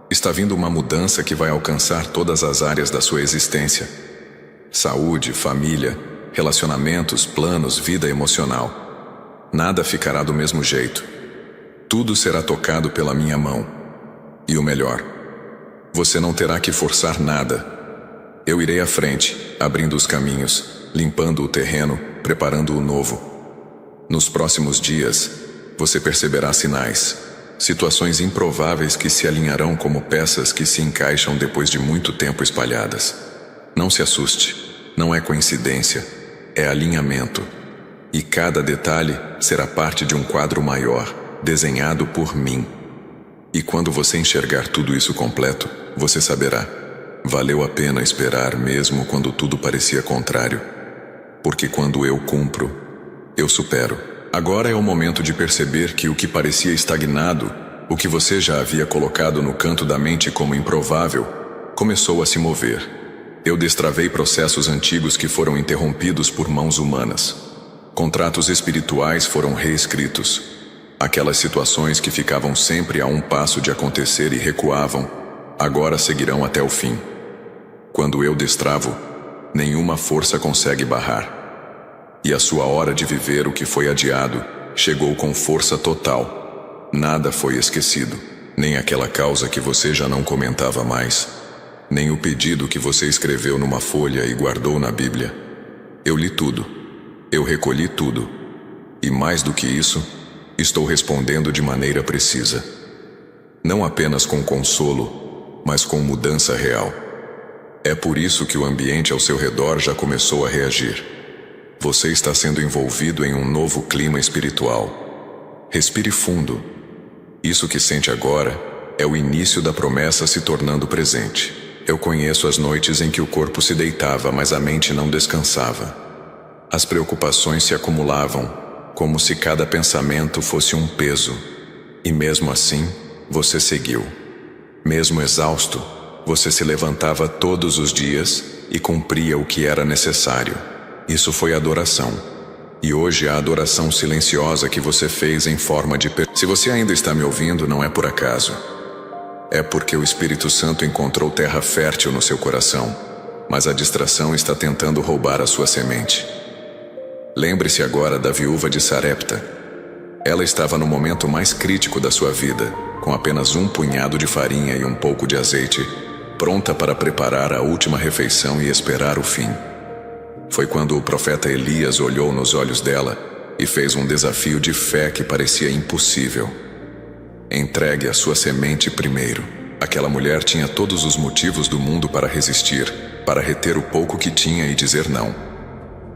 Está vindo uma mudança que vai alcançar todas as áreas da sua existência. Saúde, família, relacionamentos, planos, vida emocional. Nada ficará do mesmo jeito. Tudo será tocado pela minha mão. E o melhor, você não terá que forçar nada. Eu irei à frente, abrindo os caminhos, limpando o terreno, preparando o novo. Nos próximos dias, você perceberá sinais, situações improváveis que se alinharão como peças que se encaixam depois de muito tempo espalhadas. Não se assuste, não é coincidência, é alinhamento. E cada detalhe será parte de um quadro maior, desenhado por mim. E quando você enxergar tudo isso completo, você saberá. Valeu a pena esperar mesmo quando tudo parecia contrário. Porque quando eu cumpro, eu supero. Agora é o momento de perceber que o que parecia estagnado, o que você já havia colocado no canto da mente como improvável, começou a se mover. Eu destravei processos antigos que foram interrompidos por mãos humanas. Contratos espirituais foram reescritos. Aquelas situações que ficavam sempre a um passo de acontecer e recuavam, agora seguirão até o fim. Quando eu destravo, nenhuma força consegue barrar. E a sua hora de viver o que foi adiado chegou com força total. Nada foi esquecido, nem aquela causa que você já não comentava mais, nem o pedido que você escreveu numa folha e guardou na Bíblia. Eu li tudo, eu recolhi tudo, e mais do que isso, estou respondendo de maneira precisa. Não apenas com consolo, mas com mudança real. É por isso que o ambiente ao seu redor já começou a reagir. Você está sendo envolvido em um novo clima espiritual. Respire fundo. Isso que sente agora é o início da promessa se tornando presente. Eu conheço as noites em que o corpo se deitava, mas a mente não descansava. As preocupações se acumulavam, como se cada pensamento fosse um peso. E mesmo assim, você seguiu. Mesmo exausto, você se levantava todos os dias e cumpria o que era necessário. Isso foi adoração. E hoje a adoração silenciosa que você fez em forma de... Se você ainda está me ouvindo, não é por acaso. É porque o Espírito Santo encontrou terra fértil no seu coração, mas a distração está tentando roubar a sua semente. Lembre-se agora da viúva de Sarepta. Ela estava no momento mais crítico da sua vida, com apenas um punhado de farinha e um pouco de azeite, pronta para preparar a última refeição e esperar o fim. Foi quando o profeta Elias olhou nos olhos dela e fez um desafio de fé que parecia impossível. Entregue a sua semente primeiro. Aquela mulher tinha todos os motivos do mundo para resistir, para reter o pouco que tinha e dizer não.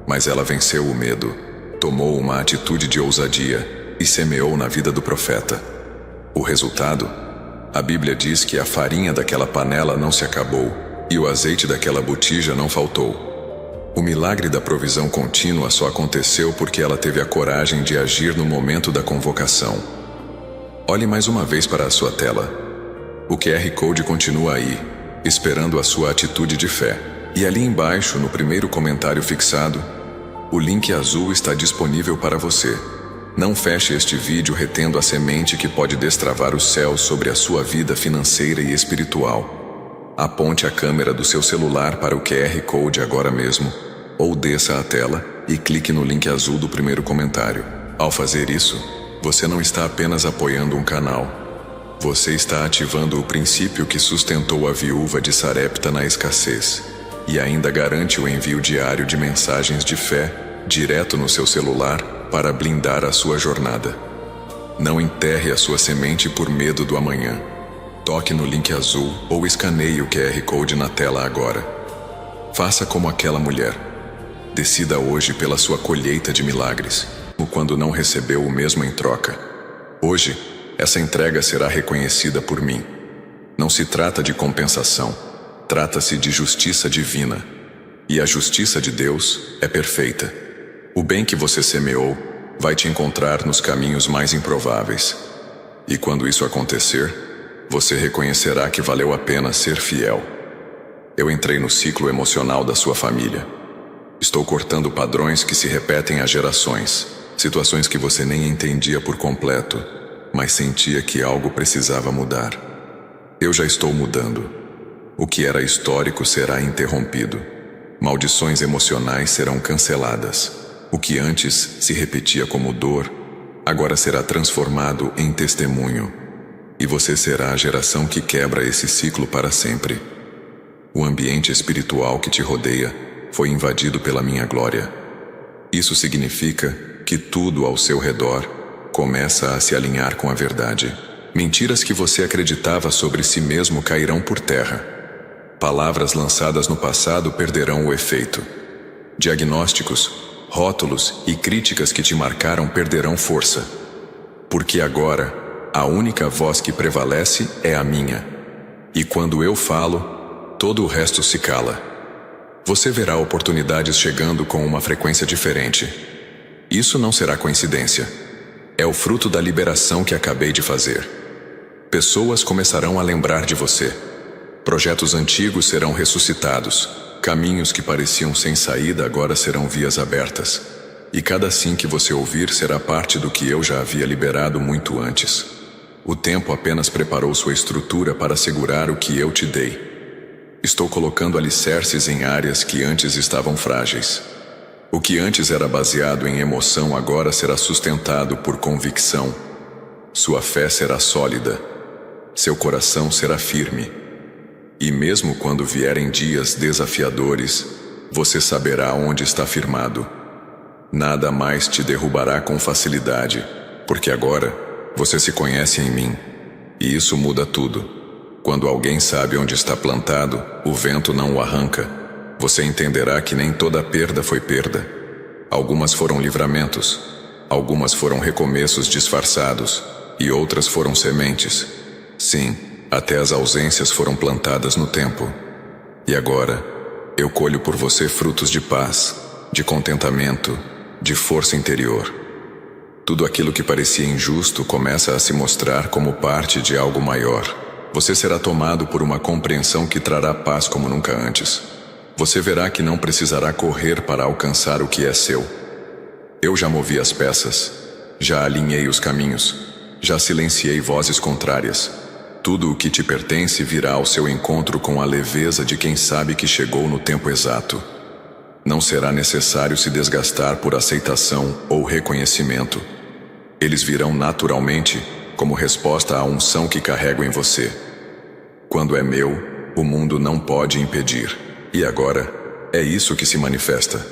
Mas ela venceu o medo, tomou uma atitude de ousadia e semeou na vida do profeta. O resultado? A Bíblia diz que a farinha daquela panela não se acabou e o azeite daquela botija não faltou. O milagre da provisão contínua só aconteceu porque ela teve a coragem de agir no momento da convocação. Olhe mais uma vez para a sua tela. O QR Code continua aí, esperando a sua atitude de fé. E ali embaixo, no primeiro comentário fixado, o link azul está disponível para você. Não feche este vídeo retendo a semente que pode destravar os céus sobre a sua vida financeira e espiritual. Aponte a câmera do seu celular para o QR Code agora mesmo, ou desça a tela e clique no link azul do primeiro comentário. Ao fazer isso, você não está apenas apoiando um canal. Você está ativando o princípio que sustentou a viúva de Sarepta na escassez e ainda garante o envio diário de mensagens de fé direto no seu celular para blindar a sua jornada. Não enterre a sua semente por medo do amanhã. Toque no link azul ou escaneie o QR Code na tela agora. Faça como aquela mulher. Decida hoje pela sua colheita de milagres, quando não recebeu o mesmo em troca. Hoje, essa entrega será reconhecida por mim. Não se trata de compensação, trata-se de justiça divina. E a justiça de Deus é perfeita. O bem que você semeou vai te encontrar nos caminhos mais improváveis. E quando isso acontecer, você reconhecerá que valeu a pena ser fiel. Eu entrei no ciclo emocional da sua família. Estou cortando padrões que se repetem há gerações, situações que você nem entendia por completo, mas sentia que algo precisava mudar. Eu já estou mudando. O que era histórico será interrompido. Maldições emocionais serão canceladas. O que antes se repetia como dor, agora será transformado em testemunho. E você será a geração que quebra esse ciclo para sempre. O ambiente espiritual que te rodeia foi invadido pela minha glória. Isso significa que tudo ao seu redor começa a se alinhar com a verdade. Mentiras que você acreditava sobre si mesmo cairão por terra. Palavras lançadas no passado perderão o efeito. Diagnósticos, rótulos e críticas que te marcaram perderão força. Porque agora, a única voz que prevalece é a minha. E quando eu falo, todo o resto se cala. Você verá oportunidades chegando com uma frequência diferente. Isso não será coincidência. É o fruto da liberação que acabei de fazer. Pessoas começarão a lembrar de você. Projetos antigos serão ressuscitados. Caminhos que pareciam sem saída agora serão vias abertas. E cada sim que você ouvir será parte do que eu já havia liberado muito antes. O tempo apenas preparou sua estrutura para segurar o que eu te dei. Estou colocando alicerces em áreas que antes estavam frágeis. O que antes era baseado em emoção agora será sustentado por convicção. Sua fé será sólida. Seu coração será firme. E mesmo quando vierem dias desafiadores, você saberá onde está firmado. Nada mais te derrubará com facilidade, porque agora você se conhece em mim. E isso muda tudo. Quando alguém sabe onde está plantado, o vento não o arranca. Você entenderá que nem toda perda foi perda. Algumas foram livramentos, algumas foram recomeços disfarçados, e outras foram sementes. Sim, até as ausências foram plantadas no tempo. E agora, eu colho por você frutos de paz, de contentamento, de força interior. Tudo aquilo que parecia injusto começa a se mostrar como parte de algo maior. Você será tomado por uma compreensão que trará paz como nunca antes. Você verá que não precisará correr para alcançar o que é seu. Eu já movi as peças, já alinhei os caminhos, já silenciei vozes contrárias. Tudo o que te pertence virá ao seu encontro com a leveza de quem sabe que chegou no tempo exato. Não será necessário se desgastar por aceitação ou reconhecimento. Eles virão naturalmente como resposta à unção que carrego em você. Quando é meu, o mundo não pode impedir. E agora, é isso que se manifesta.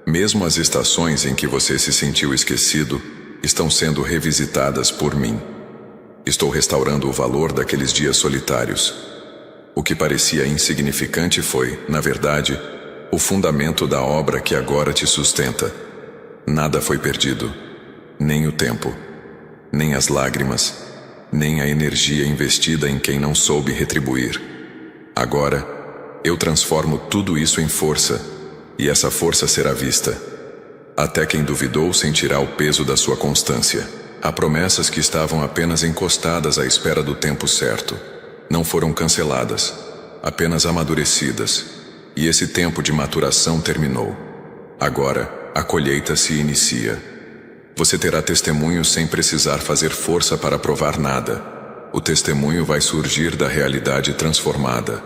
Mesmo as estações em que você se sentiu esquecido estão sendo revisitadas por mim. Estou restaurando o valor daqueles dias solitários. O que parecia insignificante foi, na verdade, o fundamento da obra que agora te sustenta. Nada foi perdido, nem o tempo, nem as lágrimas, nem a energia investida em quem não soube retribuir. Agora, eu transformo tudo isso em força, e essa força será vista. Até quem duvidou sentirá o peso da sua constância. Há promessas que estavam apenas encostadas à espera do tempo certo. Não foram canceladas, apenas amadurecidas. E esse tempo de maturação terminou. Agora, a colheita se inicia. Você terá testemunho sem precisar fazer força para provar nada. O testemunho vai surgir da realidade transformada.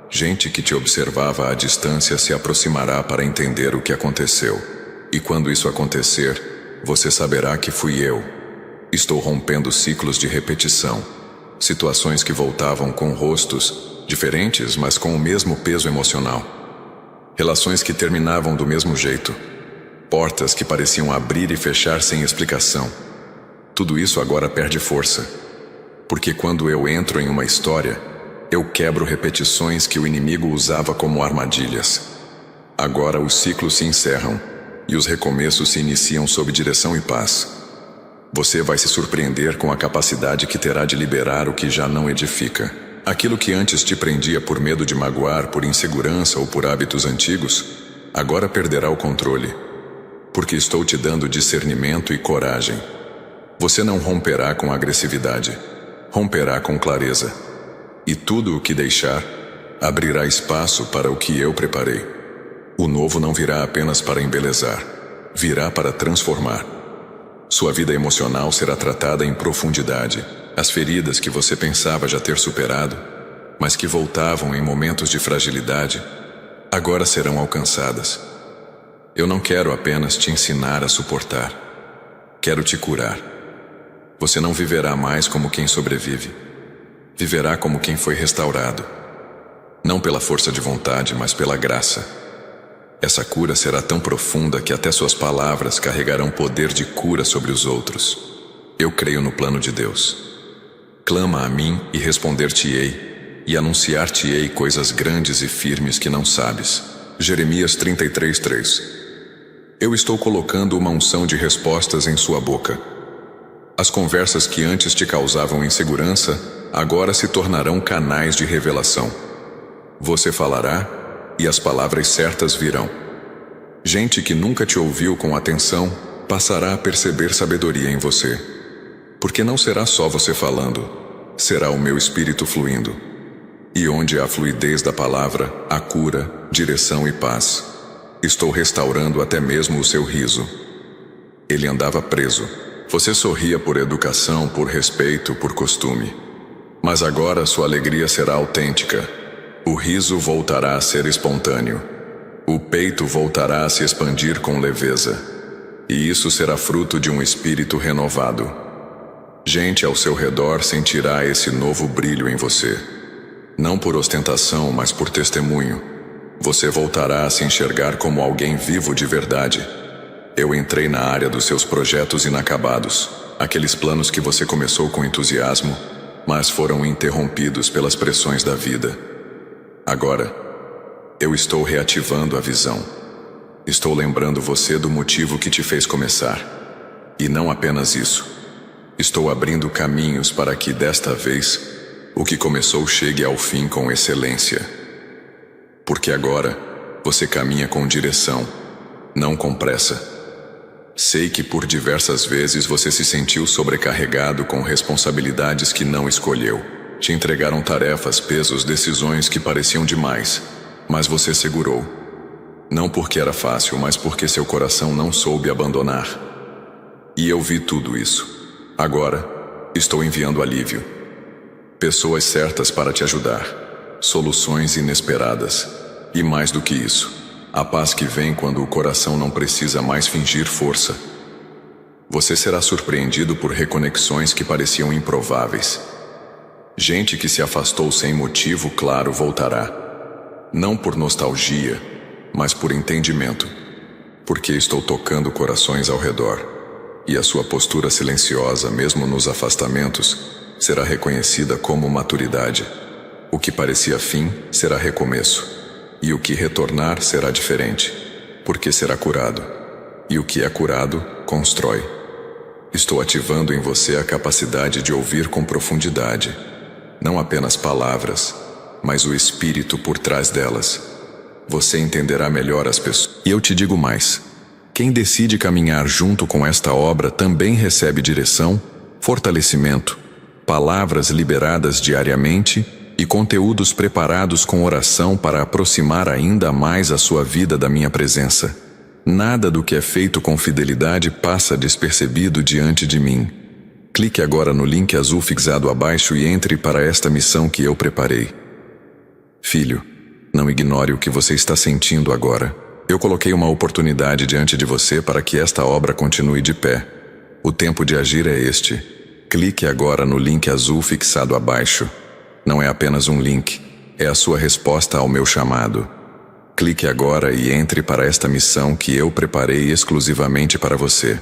Gente que te observava à distância se aproximará para entender o que aconteceu. E quando isso acontecer, você saberá que fui eu. Estou rompendo ciclos de repetição. Situações que voltavam com rostos diferentes, mas com o mesmo peso emocional. Relações que terminavam do mesmo jeito. Portas que pareciam abrir e fechar sem explicação. Tudo isso agora perde força. Porque quando eu entro em uma história, eu quebro repetições que o inimigo usava como armadilhas. Agora os ciclos se encerram e os recomeços se iniciam sob direção e paz. Você vai se surpreender com a capacidade que terá de liberar o que já não edifica. Aquilo que antes te prendia por medo de magoar, por insegurança ou por hábitos antigos, agora perderá o controle. Porque estou te dando discernimento e coragem. Você não romperá com agressividade, romperá com clareza. E tudo o que deixar, abrirá espaço para o que eu preparei. O novo não virá apenas para embelezar, virá para transformar. Sua vida emocional será tratada em profundidade. As feridas que você pensava já ter superado, mas que voltavam em momentos de fragilidade, agora serão alcançadas. Eu não quero apenas te ensinar a suportar. Quero te curar. Você não viverá mais como quem sobrevive. Viverá como quem foi restaurado. Não pela força de vontade, mas pela graça. Essa cura será tão profunda que até suas palavras carregarão poder de cura sobre os outros. Eu creio no plano de Deus. Clama a mim e responder-te-ei, e anunciar-te-ei coisas grandes e firmes que não sabes. Jeremias 33:3. Eu estou colocando uma unção de respostas em sua boca. As conversas que antes te causavam insegurança, agora se tornarão canais de revelação. Você falará, e as palavras certas virão. Gente que nunca te ouviu com atenção, passará a perceber sabedoria em você. Porque não será só você falando, será o meu espírito fluindo. E onde há fluidez da palavra, há cura, direção e paz. Estou restaurando até mesmo o seu riso. Ele andava preso. Você sorria por educação, por respeito, por costume. Mas agora sua alegria será autêntica. O riso voltará a ser espontâneo. O peito voltará a se expandir com leveza. E isso será fruto de um espírito renovado. Gente ao seu redor sentirá esse novo brilho em você. Não por ostentação, mas por testemunho. Você voltará a se enxergar como alguém vivo de verdade. Eu entrei na área dos seus projetos inacabados. Aqueles planos que você começou com entusiasmo, mas foram interrompidos pelas pressões da vida. Agora, eu estou reativando a visão. Estou lembrando você do motivo que te fez começar. E não apenas isso. Estou abrindo caminhos para que, desta vez, o que começou chegue ao fim com excelência. Porque agora, você caminha com direção, não com pressa. Sei que por diversas vezes você se sentiu sobrecarregado com responsabilidades que não escolheu. Te entregaram tarefas, pesos, decisões que pareciam demais, mas você segurou. Não porque era fácil, mas porque seu coração não soube abandonar. E eu vi tudo isso. Agora, estou enviando alívio. Pessoas certas para te ajudar. Soluções inesperadas. E mais do que isso, a paz que vem quando o coração não precisa mais fingir força. Você será surpreendido por reconexões que pareciam improváveis. Gente que se afastou sem motivo claro voltará. Não por nostalgia, mas por entendimento. Porque estou tocando corações ao redor. E a sua postura silenciosa, mesmo nos afastamentos, será reconhecida como maturidade. O que parecia fim será recomeço. E o que retornar será diferente, porque será curado. E o que é curado, constrói. Estou ativando em você a capacidade de ouvir com profundidade. Não apenas palavras, mas o espírito por trás delas. Você entenderá melhor as pessoas. E eu te digo mais. Quem decide caminhar junto com esta obra também recebe direção, fortalecimento, palavras liberadas diariamente e conteúdos preparados com oração para aproximar ainda mais a sua vida da minha presença. Nada do que é feito com fidelidade passa despercebido diante de mim. Clique agora no link azul fixado abaixo e entre para esta missão que eu preparei. Filho, não ignore o que você está sentindo agora. Eu coloquei uma oportunidade diante de você para que esta obra continue de pé. O tempo de agir é este. Clique agora no link azul fixado abaixo. Não é apenas um link, é a sua resposta ao meu chamado. Clique agora e entre para esta missão que eu preparei exclusivamente para você.